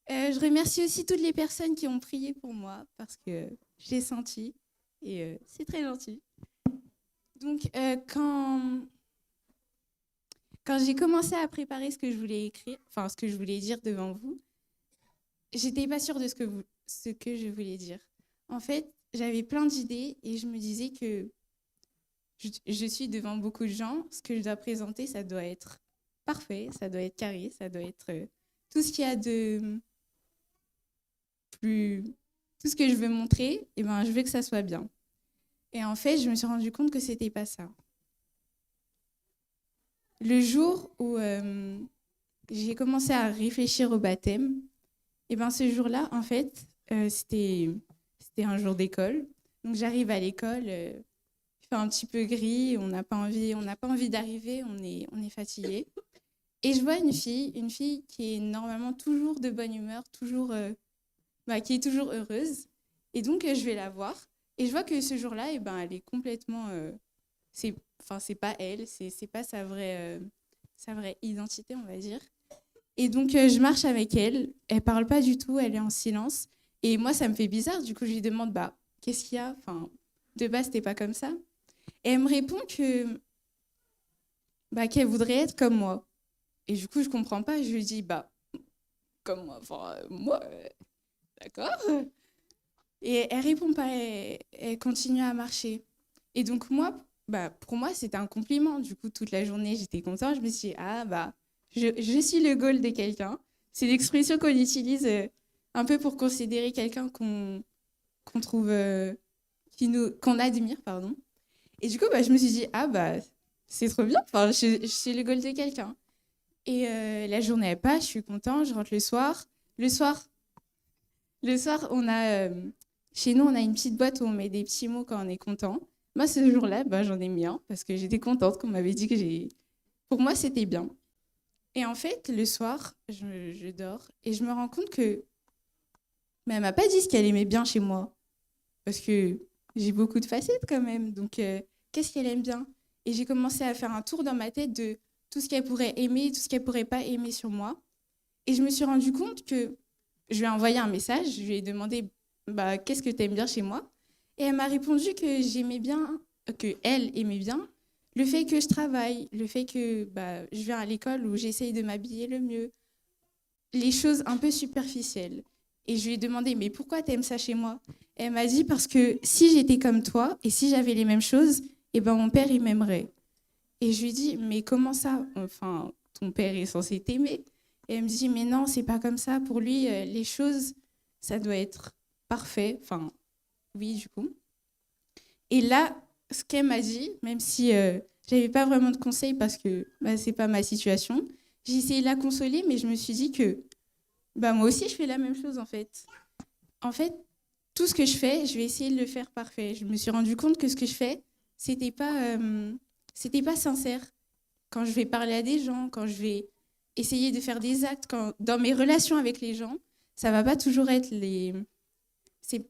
Je remercie aussi toutes les personnes qui ont prié pour moi parce que je l'ai senti et c'est très gentil. Donc, quand j'ai commencé à préparer ce que je voulais écrire, enfin ce que je voulais dire devant vous, j'étais pas sûre de ce que je voulais dire. En fait, j'avais plein d'idées et je me disais que je suis devant beaucoup de gens. Ce que je dois présenter, ça doit être parfait, ça doit être carré, ça doit être tout ce qu'il y a de plus... Tout ce que je veux montrer, eh ben, je veux que ça soit bien. Et en fait, je me suis rendu compte que c'était pas ça. Le jour où j'ai commencé à réfléchir au baptême, eh ben, ce jour-là, en fait, c'était un jour d'école. Donc j'arrive à l'école, il fait un petit peu gris, on n'a pas envie d'arriver, on est fatigué. Et je vois une fille qui est normalement toujours de bonne humeur, qui est toujours heureuse. Et donc je vais la voir et je vois que ce jour-là, eh ben, elle est complètement, c'est pas elle, c'est pas sa vraie identité, on va dire. Et donc je marche avec elle, elle parle pas du tout, elle est en silence. Et moi, ça me fait bizarre. Du coup, je lui demande, qu'est-ce qu'il y a? Enfin, de base, c'était pas comme ça. Et elle me répond qu'elle voudrait être comme moi. Et du coup, je comprends pas. Je lui dis, comme moi. Enfin, moi, d'accord. Et elle répond pas. Elle continue à marcher. Et donc, moi, pour moi, c'était un compliment. Du coup, toute la journée, j'étais contente. Je me suis dit, je suis le goal de quelqu'un. C'est l'expression qu'on utilise un peu pour considérer quelqu'un qu'on trouve, qu'on admire, pardon. Et du coup, je me suis dit, c'est trop bien, enfin, je suis le goal de quelqu'un. Et la journée elle passe, je suis contente, je rentre le soir. Le soir, chez nous, on a une petite boîte où on met des petits mots quand on est content. Moi, ce jour-là, j'en ai mis un parce que j'étais contente qu'on m'avait dit que pour moi, c'était bien. Et en fait, le soir, je dors et je me rends compte que elle m'a pas dit ce qu'elle aimait bien chez moi. Parce que j'ai beaucoup de facettes quand même. Donc, qu'est-ce qu'elle aime bien? Et j'ai commencé à faire un tour dans ma tête de tout ce qu'elle pourrait aimer, tout ce qu'elle pourrait pas aimer sur moi. Et je me suis rendu compte que je lui ai envoyé un message, je lui ai demandé qu'est-ce que tu aimes bien chez moi? Et elle m'a répondu que qu'elle aimait bien le fait que je travaille, le fait que je viens à l'école où j'essaye de m'habiller le mieux. Les choses un peu superficielles. Et je lui ai demandé, mais pourquoi t'aimes ça chez moi? Et elle m'a dit, parce que si j'étais comme toi et si j'avais les mêmes choses, mon père, il m'aimerait. Et je lui ai dit, mais comment ça? Enfin, ton père est censé t'aimer. Et elle me dit, mais non, c'est pas comme ça. Pour lui, les choses, ça doit être parfait. Enfin, oui, du coup. Et là, ce qu'elle m'a dit, même si j'avais pas vraiment de conseils parce que c'est pas ma situation, j'ai essayé de la consoler, mais je me suis dit que moi aussi, je fais la même chose, en fait. En fait, tout ce que je fais, je vais essayer de le faire parfait. Je me suis rendu compte que ce que je fais, c'était pas sincère. Quand je vais parler à des gens, quand je vais essayer de faire des actes, dans mes relations avec les gens, ça va pas toujours être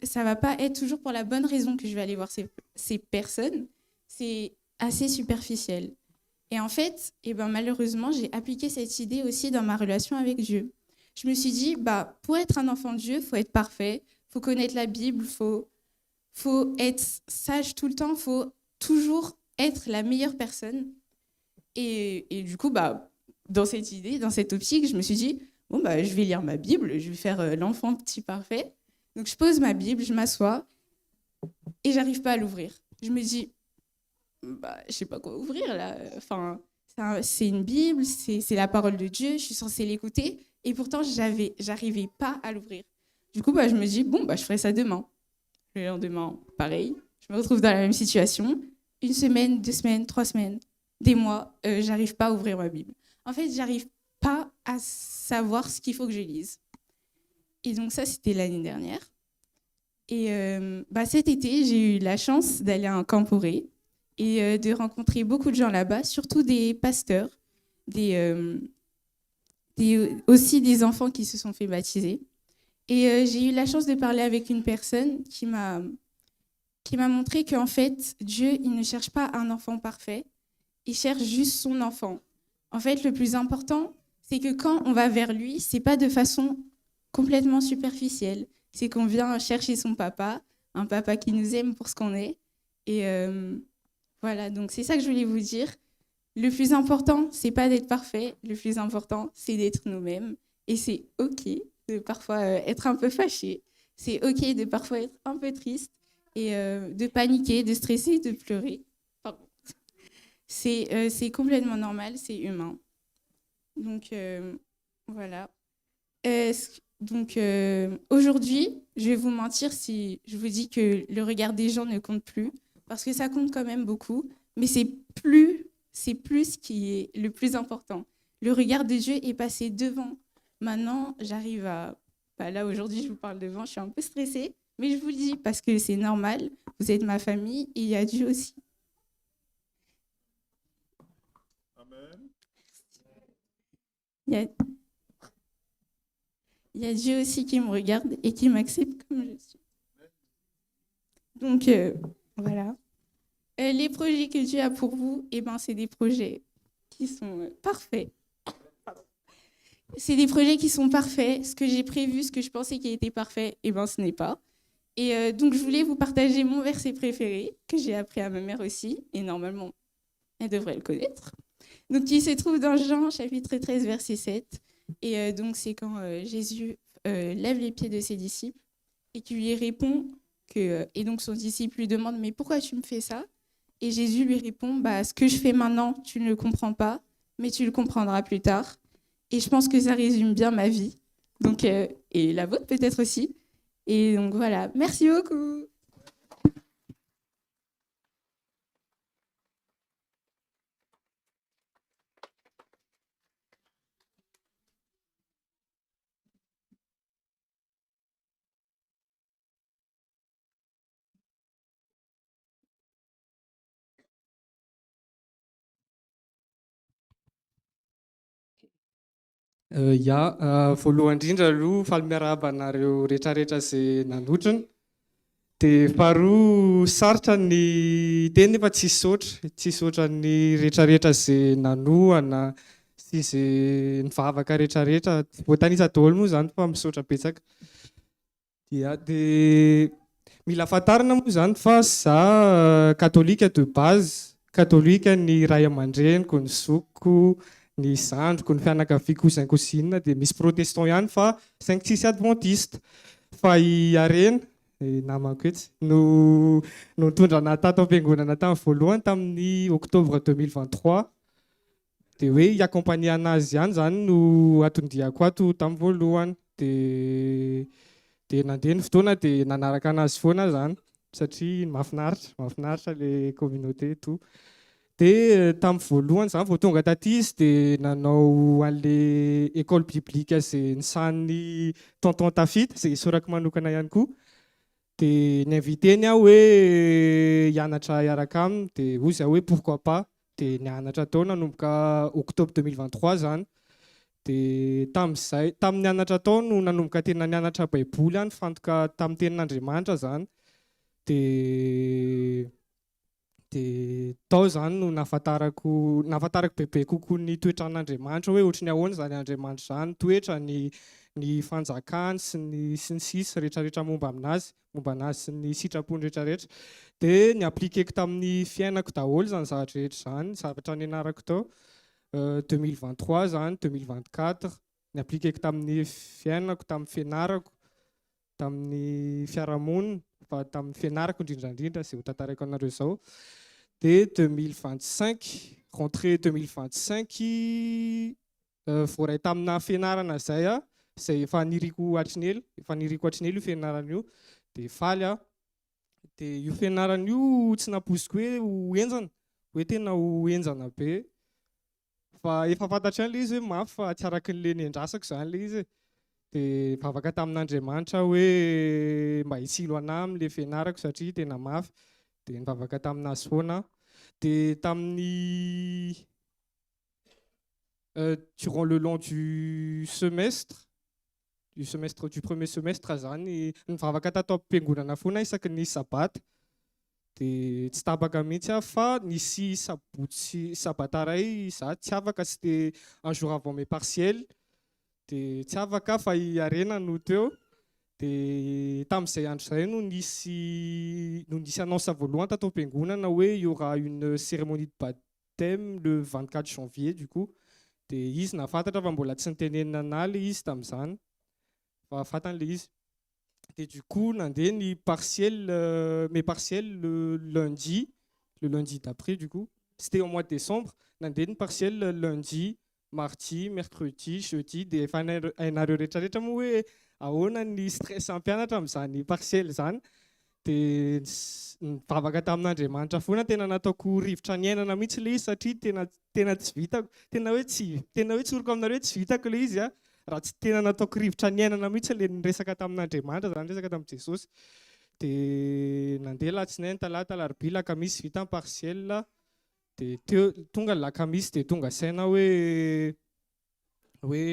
ça va pas être toujours pour la bonne raison que je vais aller voir ces personnes. C'est assez superficiel. Et en fait, malheureusement, j'ai appliqué cette idée aussi dans ma relation avec Dieu. Je me suis dit, pour être un enfant de Dieu, il faut être parfait, il faut connaître la Bible, il faut être sage tout le temps, il faut toujours être la meilleure personne. Et du coup, dans cette idée, dans cette optique, je me suis dit, je vais lire ma Bible, je vais faire l'enfant petit parfait. Donc, je pose ma Bible, je m'assois et j'arrive pas à l'ouvrir. Je me dis, je sais pas quoi ouvrir là. Enfin, c'est une Bible, c'est la parole de Dieu, je suis censée l'écouter. Et pourtant, j'arrivais pas à l'ouvrir. Du coup, je me dis, je ferai ça demain. Le lendemain, pareil. Je me retrouve dans la même situation. 1 semaine, 2 semaines, 3 semaines, des mois, j'arrive pas à ouvrir ma Bible. En fait, j'arrive pas à savoir ce qu'il faut que je lise. Et donc ça, c'était l'année dernière. Et cet été, j'ai eu la chance d'aller à un camporé et de rencontrer beaucoup de gens là-bas, surtout des pasteurs, aussi des enfants qui se sont fait baptiser. Et j'ai eu la chance de parler avec une personne qui m'a montré qu'en fait, Dieu, il ne cherche pas un enfant parfait, il cherche juste son enfant. En fait, le plus important, c'est que quand on va vers lui, c'est pas de façon complètement superficielle. C'est qu'on vient chercher son papa, un papa qui nous aime pour ce qu'on est. Et voilà, donc c'est ça que je voulais vous dire. Le plus important, c'est pas d'être parfait. Le plus important, c'est d'être nous-mêmes. Et c'est OK de parfois être un peu fâché. C'est OK de parfois être un peu triste et de paniquer, de stresser, de pleurer. Pardon. C'est complètement normal, c'est humain. Donc, voilà. Donc, aujourd'hui, je vais vous mentir si je vous dis que le regard des gens ne compte plus, parce que ça compte quand même beaucoup, mais c'est plus ce qui est le plus important. Le regard de Dieu est passé devant. Maintenant, j'arrive à... là, aujourd'hui, je vous parle devant, je suis un peu stressée, mais je vous le dis parce que c'est normal, vous êtes ma famille et il y a Dieu aussi. Amen. Il y a Dieu aussi qui me regarde et qui m'accepte comme je suis. Donc, voilà. Les projets que Dieu a pour vous, c'est des projets qui sont parfaits. C'est des projets qui sont parfaits. Ce que j'ai prévu, ce que je pensais qui était parfait, ce n'est pas. Et donc, je voulais vous partager mon verset préféré, que j'ai appris à ma mère aussi, et normalement, elle devrait le connaître. Donc, qui se trouve dans Jean, chapitre 13, verset 7. Et donc, c'est quand Jésus lève les pieds de ses disciples et qui lui répond et donc son disciple lui demande « Mais pourquoi tu me fais ça ?» Et Jésus lui répond « Ce que je fais maintenant, tu ne le comprends pas, mais tu le comprendras plus tard. » Et je pense que ça résume bien ma vie. Donc, et la vôtre peut-être aussi. Et donc voilà, merci beaucoup. Voalohany indrindra aloha faly miarahaba anareo rehetrarehetra izay nanotrana. Dia faharoa sarotra ny teny nefa tsy saotra ny rehetrarehetra izay nanohana sy izay nivavaka rehetrarehetra. Voatanisa daholo moa izany fa misaotra betsaka. Dia mila fantarina moa izany fa za katolika de base, katolika ny ray aman-dreniko, ny zokiko, ny zandriko, ny fianakaviako izay kosinina, dia misy protestant ihany fa saingy tsisy adventiste. Fa i Arena, namako etsy, no nitondra tato am-piangonana tamin'ny voalohany tamin'ny octobre 2023. Dia hoe i-accompagner anazy ihany zany no atondiako ato tamin'ny voalohany. Dia nandeha ny fotoana dia nanaraka anazy foana zany satria mahafinaritra ilay communauté to. Dia tamin'ny voalohany zany vao tonga taty izy dia nanao an'ilay école biblique izay nisahan'ny tonton Tafita izay sorako manokana ihany koa. Dia niinviteny aho hoe hianatra hiaraka aminy dia ozy aho hoe pourquoi pas. Dia nianatra tao nanomboka octobre 2023 zany. Dia tamin'ny nianatra tao no nanomboka tena nianatra baiboly ihany fantoka tamin'ny tenin'Andriamanitra zany. Dia tao zany no nahafantarako bebe kokoa ny toetran'Andriamanitra hoe ohatry ny ahoana zany Andriamanitra zany, toetra ny fanjakany sy ny sisa rehetrarehetra momba aminazy sy ny sitrapony rehetrarehetra. Dia ny appliqueko tamin'ny fiainako daholo zany zavatra rehetra zany, zavatra nianarako tao 2023 zany, 2024, ny appliqueko tamin'ny fiainako, tamin'ny fianarako, tamin'ny fiarahamonina, fa tamin'ny fianarako indrindrandrindra izay ho tantaraiko anareo izao. Dia 2025, rentrée 2025, voaray tamina fianarana zay izay efa niriko hatrinely io fianarana io. Dia faly aho. Dia io fianarana io tsy naposiko hoe ho enjana, hoe tena ho enjana be. fa efa fantatra ihany le izy hoe mafy fa tsy araky n'le niandrasako zany le izy. Dia mivavaka tamin'Andriamanitra hoe mba hitsilo anahy amin'le fianarako satria tena mafy. Dia nivavaka taminazy foana. Dia tamin'ny durant le long du premier semestre zany nivavaka tato am-piangonana foana isaky ny sabata. Dia tsy tapaka mihitsy aho fa nisy sabata ray za tsy afaka, c'était un jour avant mes partiels. Dia tsy afaka fa i Arena no teo. Dia tamin'izay andro izay no nisy annonce voalohany tato am-piangonana hoe il y aura une cérémonie de baptême le 24 janvier du coup. Dia izy nafantatra fa mbola tsy nitenenina anahy le izy tamin'izany fa fantany le izy. Dia du coup nandeha ny mes partiels le lundi d'après du coup. C'était au mois de décembre. Nandeha ny partiel lundi, mardi, mercredi, jeudi. Dia efa hainareo rehetrarehetra moa hoe ahoana ny stress am-pianatra amin'izany partiel zany. Dia nivavaka tamin'Andriamanitra foana, tena nataoko rivotra ny ainana mihitsy le izy satria tena tsy vitako, tena hoe tsoriko aminareo tsy vitako le izy raha tsy tena nataoko rivotra ny ainana mihitsy le niresaka tamin'Andriamanitra zany, resaka tamin'i Jesosy. Dia nandeha latsinainy, talata, alarobia, lakamisy vita ny partiel. Dia tonga ny lakamisy dia tonga saina hoe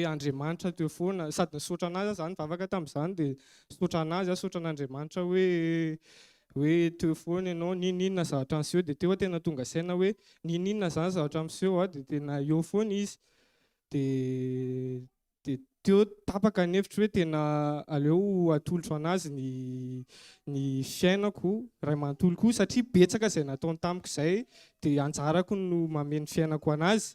Andriamanitra teo foana, sady nisaotra anazy zany nivavaka tamin'izany. Dia nisaotra anazy, saotra an'Andriamanitra hoe teo foana ianao, ninona zavatra miseho. Dia teo tena tonga saina hoe ninona zany zavatra miseho. Dia tena eo foana izy. Dia teo tapaka ny hevitra hoe tena aleo atolotra anazy ny fiainako ray manontolo koa satria betsaka izay nataony tamiko izay dia anjarako no mameno fiainako anazy.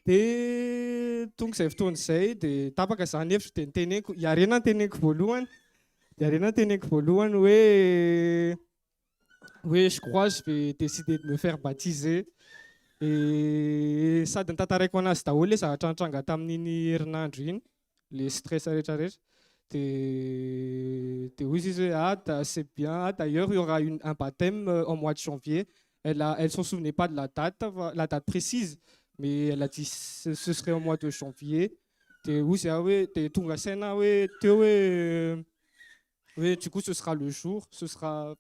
Dia tonga izay fotoana izay dia tapaka izany hevitra dia niteneniko i Arena niteneniko voalohany hoe je crois je vais décider de me faire baptiser. Sady nitantaraiko anazy daholo le zavatra nitranga tamin'iny herinandro iny, le stress rehetrarehetra. Dia hoy izy hoe c'est bien, d'ailleurs il y aura un baptême au mois de janvier. Elle s'en souvenait pas de la date précise, mais elle a dit ce serait au mois de janvier. Dia hoy izy hoe dia tonga saina hoe teo hoe du coup ce sera le jour, ce sera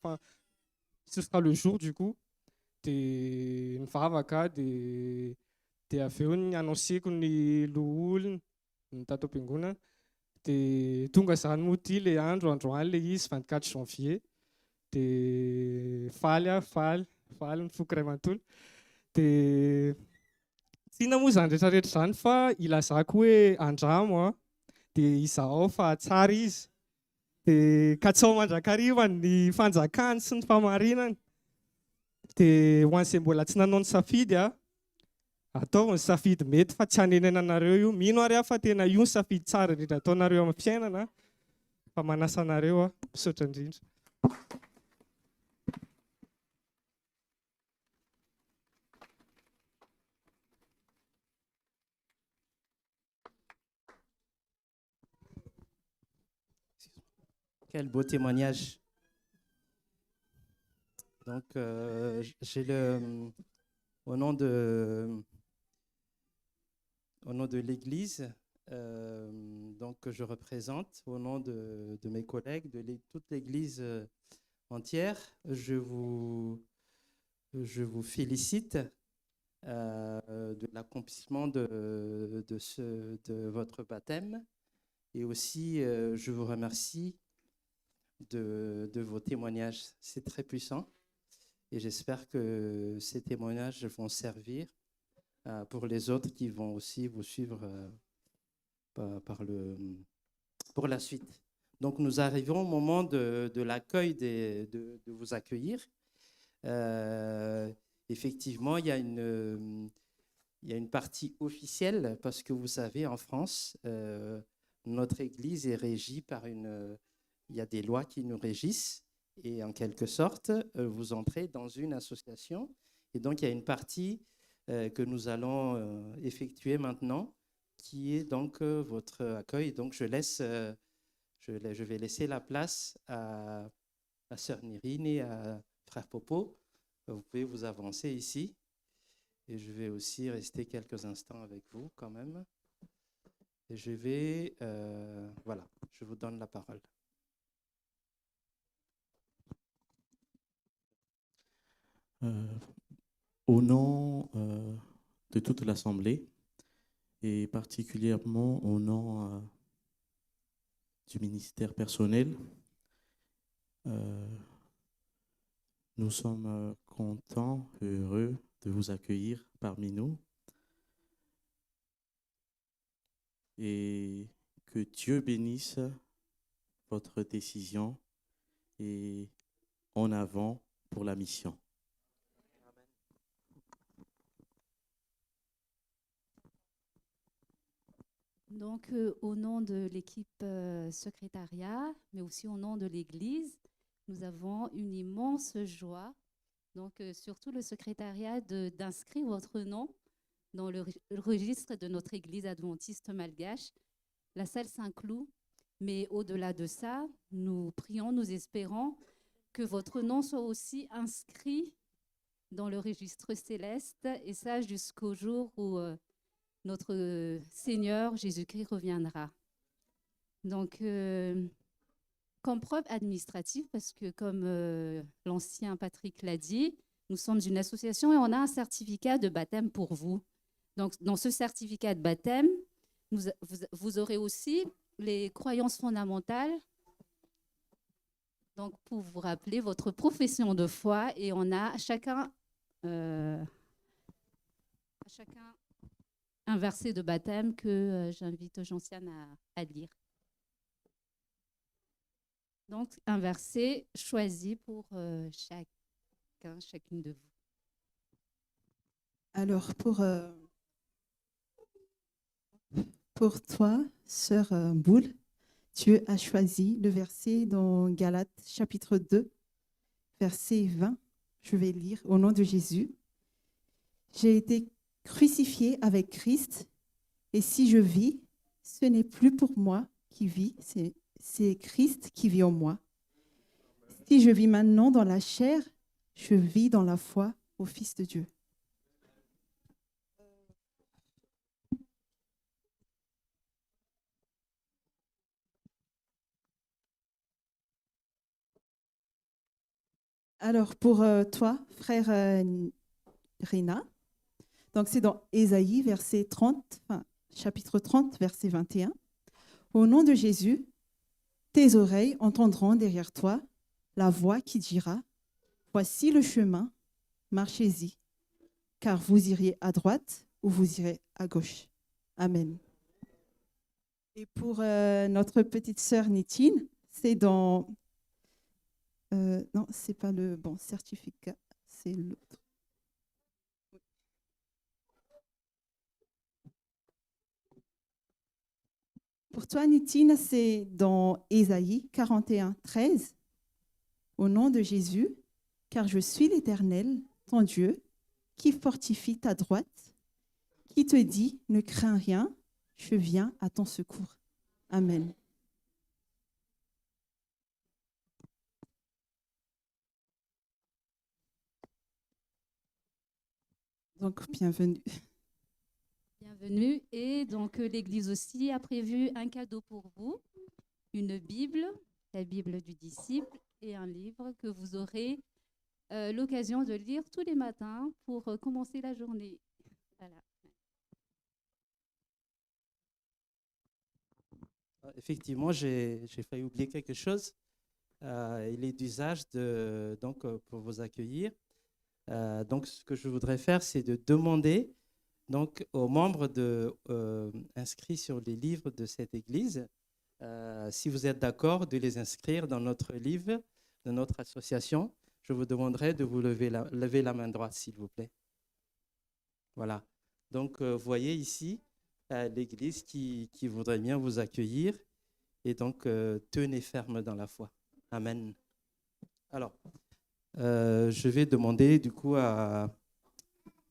le jour du coup. Dia nivavaka dia avy eo ny anonseko ny loholona ny tato am-piangonana. Dia tonga izany moa ty le androany le izy 24 janvier. Dia faly nifoky ray manontolo. Dia tsy inona moa zany rehetrarehetra zany fa ilazako hoe andramo dia izaho fa tsara izy. Dia katsao mandrakariva ny fanjakany sy ny famarinany. Dia ho an'izay mbola tsy nanao ny safidy atao ny safidy mety fa tsy hanenena anareo io. Mino ary fa tena io ny safidy tsara indrindra ataonareo amin'ny fiainana. Fa manasa anareo misaotra indrindra. Quel beau témoignage. Donc, j'ai au nom de l'Église, donc que je représente, au nom de mes collègues, de toute l'Église entière, je vous félicite de l'accomplissement de votre baptême, et aussi je vous remercie de vos témoignages. C'est très puissant. Et j'espère que ces témoignages vont servir pour les autres qui vont aussi vous suivre pour la suite. Donc, nous arrivons au moment de l'accueil, de vous accueillir. Effectivement, il y a une partie officielle parce que vous savez, en France, notre Église est régie par il y a des lois qui nous régissent. Et en quelque sorte, vous entrez dans une association. Et donc, il y a une partie que nous allons effectuer maintenant, qui est donc votre accueil. Donc, je vais laisser la place à Sœur Nirine et à Frère Popo. Vous pouvez vous avancer ici. Et je vais aussi rester quelques instants avec vous quand même. Et je vais, voilà, je vous donne la parole. Au nom de toute l'Assemblée, et particulièrement au nom du ministère personnel, nous sommes contents et heureux de vous accueillir parmi nous et que Dieu bénisse votre décision et en avant pour la mission. Donc, au nom de l'équipe secrétariat, mais aussi au nom de l'Église, nous avons une immense joie, donc surtout le secrétariat, d'inscrire votre nom dans le registre de notre Église adventiste malgache, la salle Saint-Cloud. Mais au-delà de ça, nous prions, nous espérons que votre nom soit aussi inscrit dans le registre céleste, et ça jusqu'au jour où notre Seigneur Jésus-Christ reviendra. Donc, comme preuve administrative, parce que comme l'ancien Patrick l'a dit, nous sommes une association et on a un certificat de baptême pour vous. Donc, dans ce certificat de baptême, vous aurez aussi les croyances fondamentales, donc pour vous rappeler votre profession de foi, et on a chacun un verset de baptême que j'invite Gentiane à lire. Donc, un verset choisi pour chacune de vous. Alors, pour toi, sœur Boule, Dieu a choisi le verset dans Galates chapitre 2, verset 20. Je vais lire au nom de Jésus. J'ai été crucifié avec Christ, et si je vis, ce n'est plus pour moi qui vis, c'est Christ qui vit en moi. Si je vis maintenant dans la chair, je vis dans la foi au Fils de Dieu. Alors, pour toi, frère Rina, donc c'est dans Ésaïe, verset 30, chapitre 30, verset 21. Au nom de Jésus, tes oreilles entendront derrière toi la voix qui dira « Voici le chemin, marchez-y, car vous irez à droite ou vous irez à gauche. » Amen. Et pour notre petite sœur Nitine, c'est dans... non, ce n'est pas le bon certificat, c'est l'autre. Pour toi, Nitine, c'est dans Ésaïe 41, 13. Au nom de Jésus, car je suis l'Éternel, ton Dieu, qui fortifie ta droite, qui te dit, ne crains rien, je viens à ton secours. Amen. Donc, bienvenue. Bienvenue. Et donc, l'Église aussi a prévu un cadeau pour vous, une Bible, la Bible du disciple, et un livre que vous aurez l'occasion de lire tous les matins pour commencer la journée. Voilà. Effectivement, j'ai failli oublier quelque chose. Il est d'usage pour vous accueillir. Donc, ce que je voudrais faire, c'est de demander donc, aux membres inscrits sur les livres de cette église, si vous êtes d'accord, de les inscrire dans notre livre, de notre association. Je vous demanderai de vous lever la main droite, s'il vous plaît. Voilà. Donc, vous voyez ici l'église qui voudrait bien vous accueillir. Et donc, tenez ferme dans la foi. Amen. Alors, je vais demander du coup à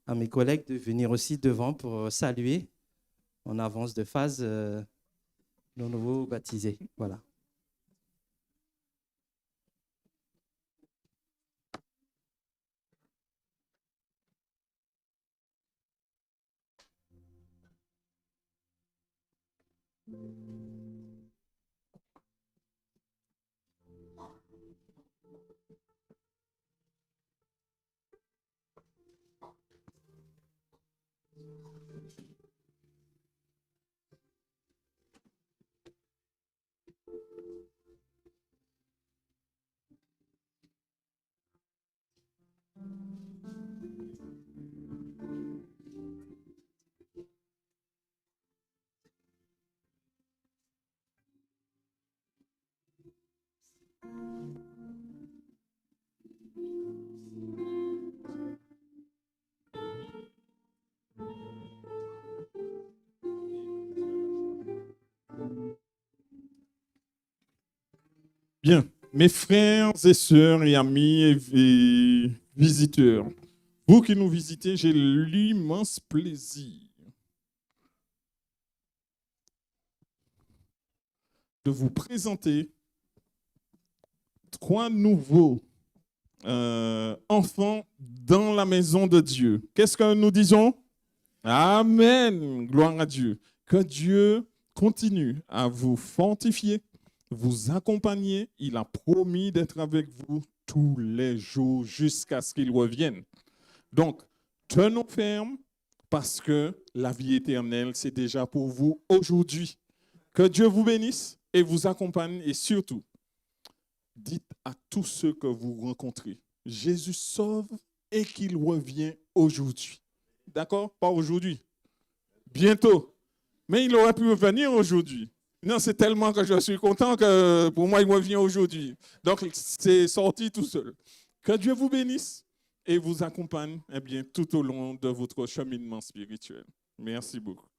mes collègues de venir aussi devant pour saluer en avance de phase nos nouveaux baptisés. Voilà. Bien, mes frères et sœurs et amis et visiteurs, vous qui nous visitez, j'ai l'immense plaisir de vous présenter 3 nouveaux enfants dans la maison de Dieu. Qu'est-ce que nous disons? Amen, gloire à Dieu. Que Dieu continue à vous fortifier, vous accompagner. Il a promis d'être avec vous tous les jours jusqu'à ce qu'il revienne. Donc, tenons ferme parce que la vie éternelle, c'est déjà pour vous aujourd'hui. Que Dieu vous bénisse et vous accompagne et surtout, dites à tous ceux que vous rencontrez, Jésus sauve et qu'il revient aujourd'hui. D'accord? Pas aujourd'hui. Bientôt. Mais il aurait pu revenir aujourd'hui. Non, c'est tellement que je suis content que pour moi, il revient aujourd'hui. Donc, c'est sorti tout seul. Que Dieu vous bénisse et vous accompagne tout au long de votre cheminement spirituel. Merci beaucoup.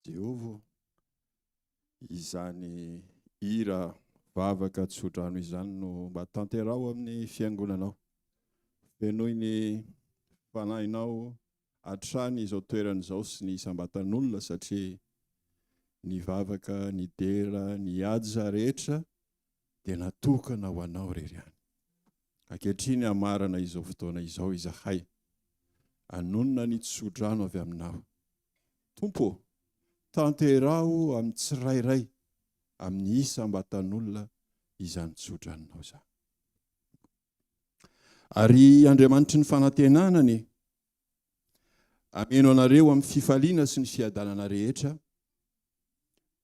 Jehovah, izany hira vavaka tsodrano izany no mba tanterao amin'ny fiangonanao. Fenoy ny fanahinao hatrany izao toeran'izao sy ny sambatan'olona satria ny vavaka, ny dera, ny aja rehetra dia natokana ho anao rery ihany. Ankehitriny hamarana izao fotoana izao izahay. Anonona ny tsodrano avy aminao. Tompo, tanterao amin'ny tsirairay amin'ny isam-batan'olona izany tsodranonao izany. Ary Andriamanitry ny fanantenanany ameno anareo amin'ny fifaliana sy ny fiadanana rehetra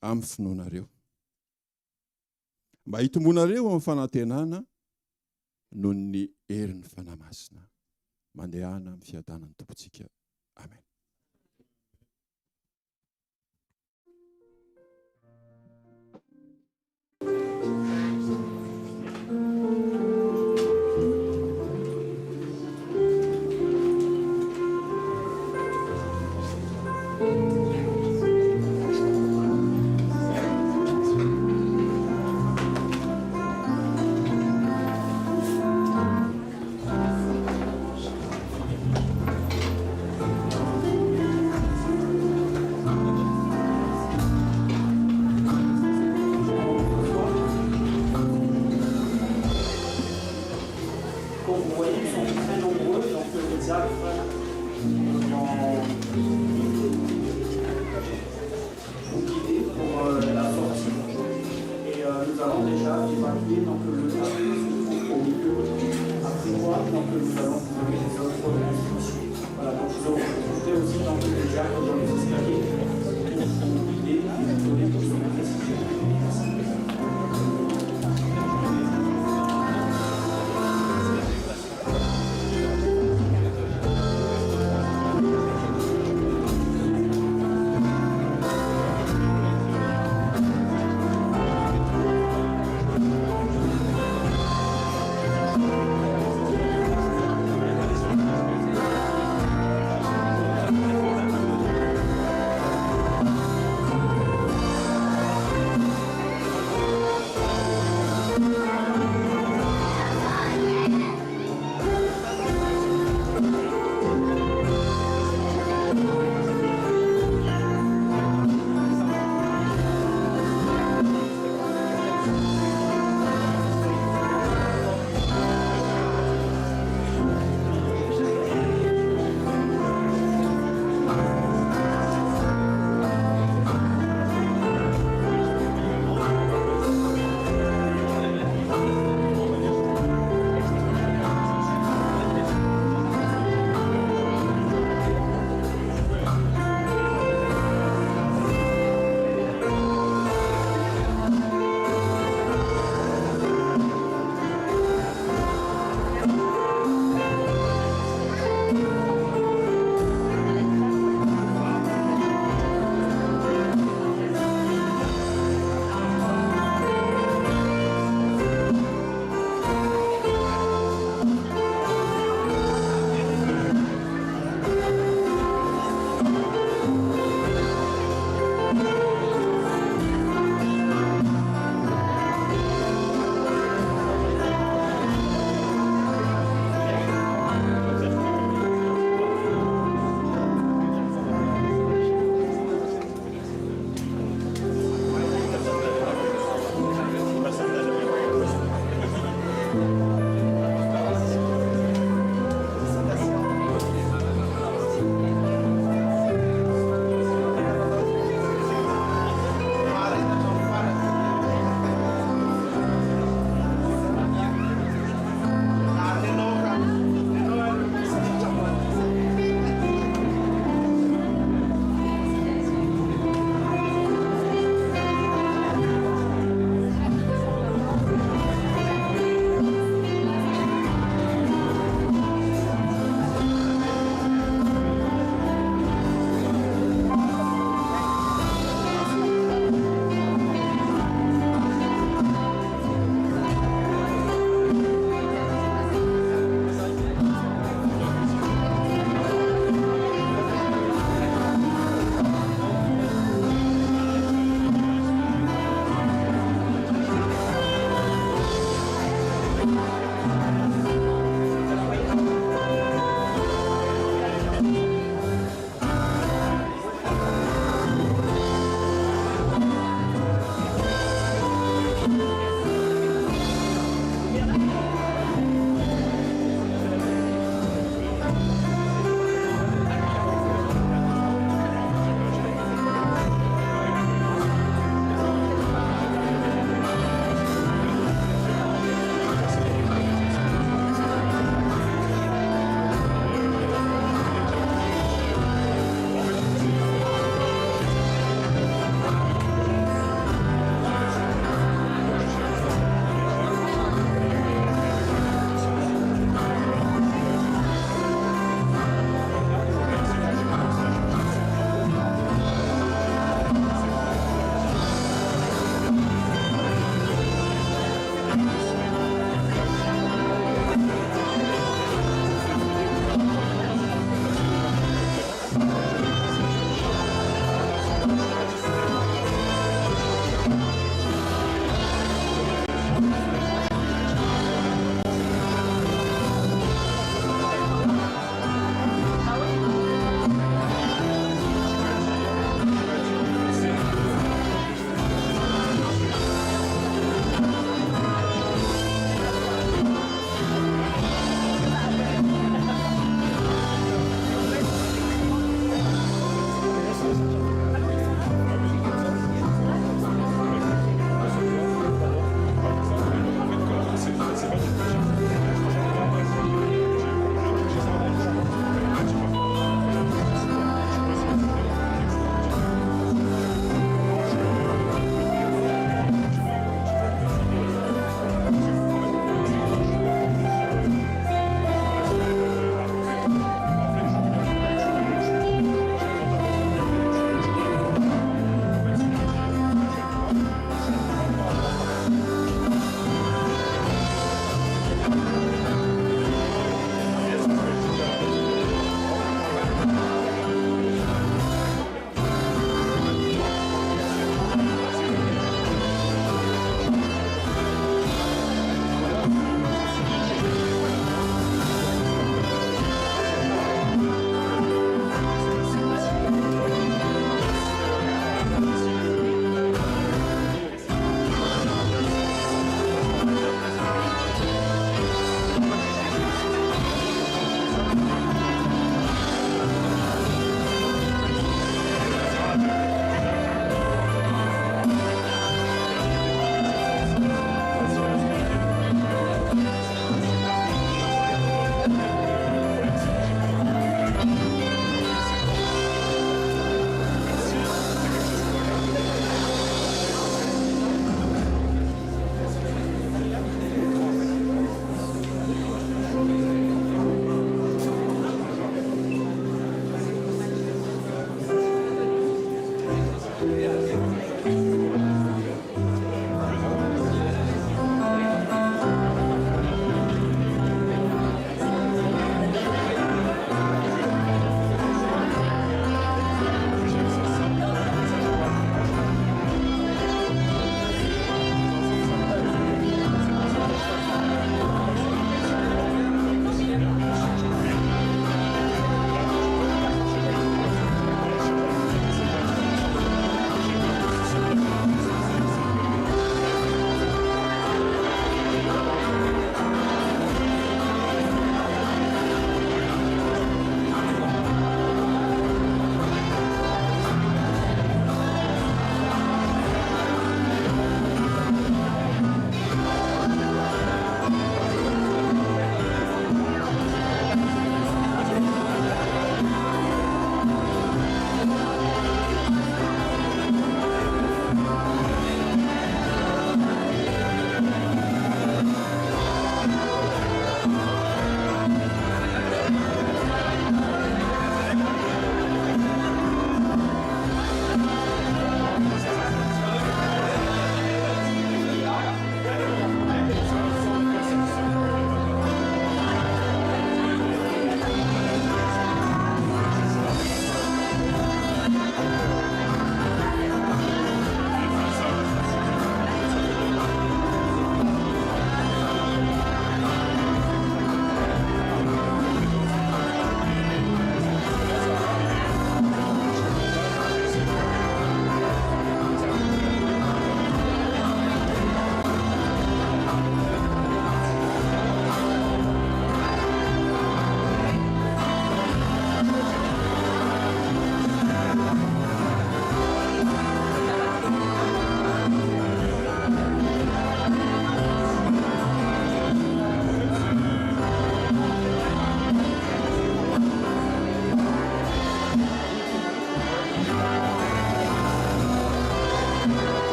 amin'ny finoanareo. Mba hitombonareo amin'ny fanantenana noho ny herin'ny fanamasina. Mandehana amin'ny fiadanan'ny Tompontsika. Amen.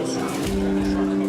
Jésus.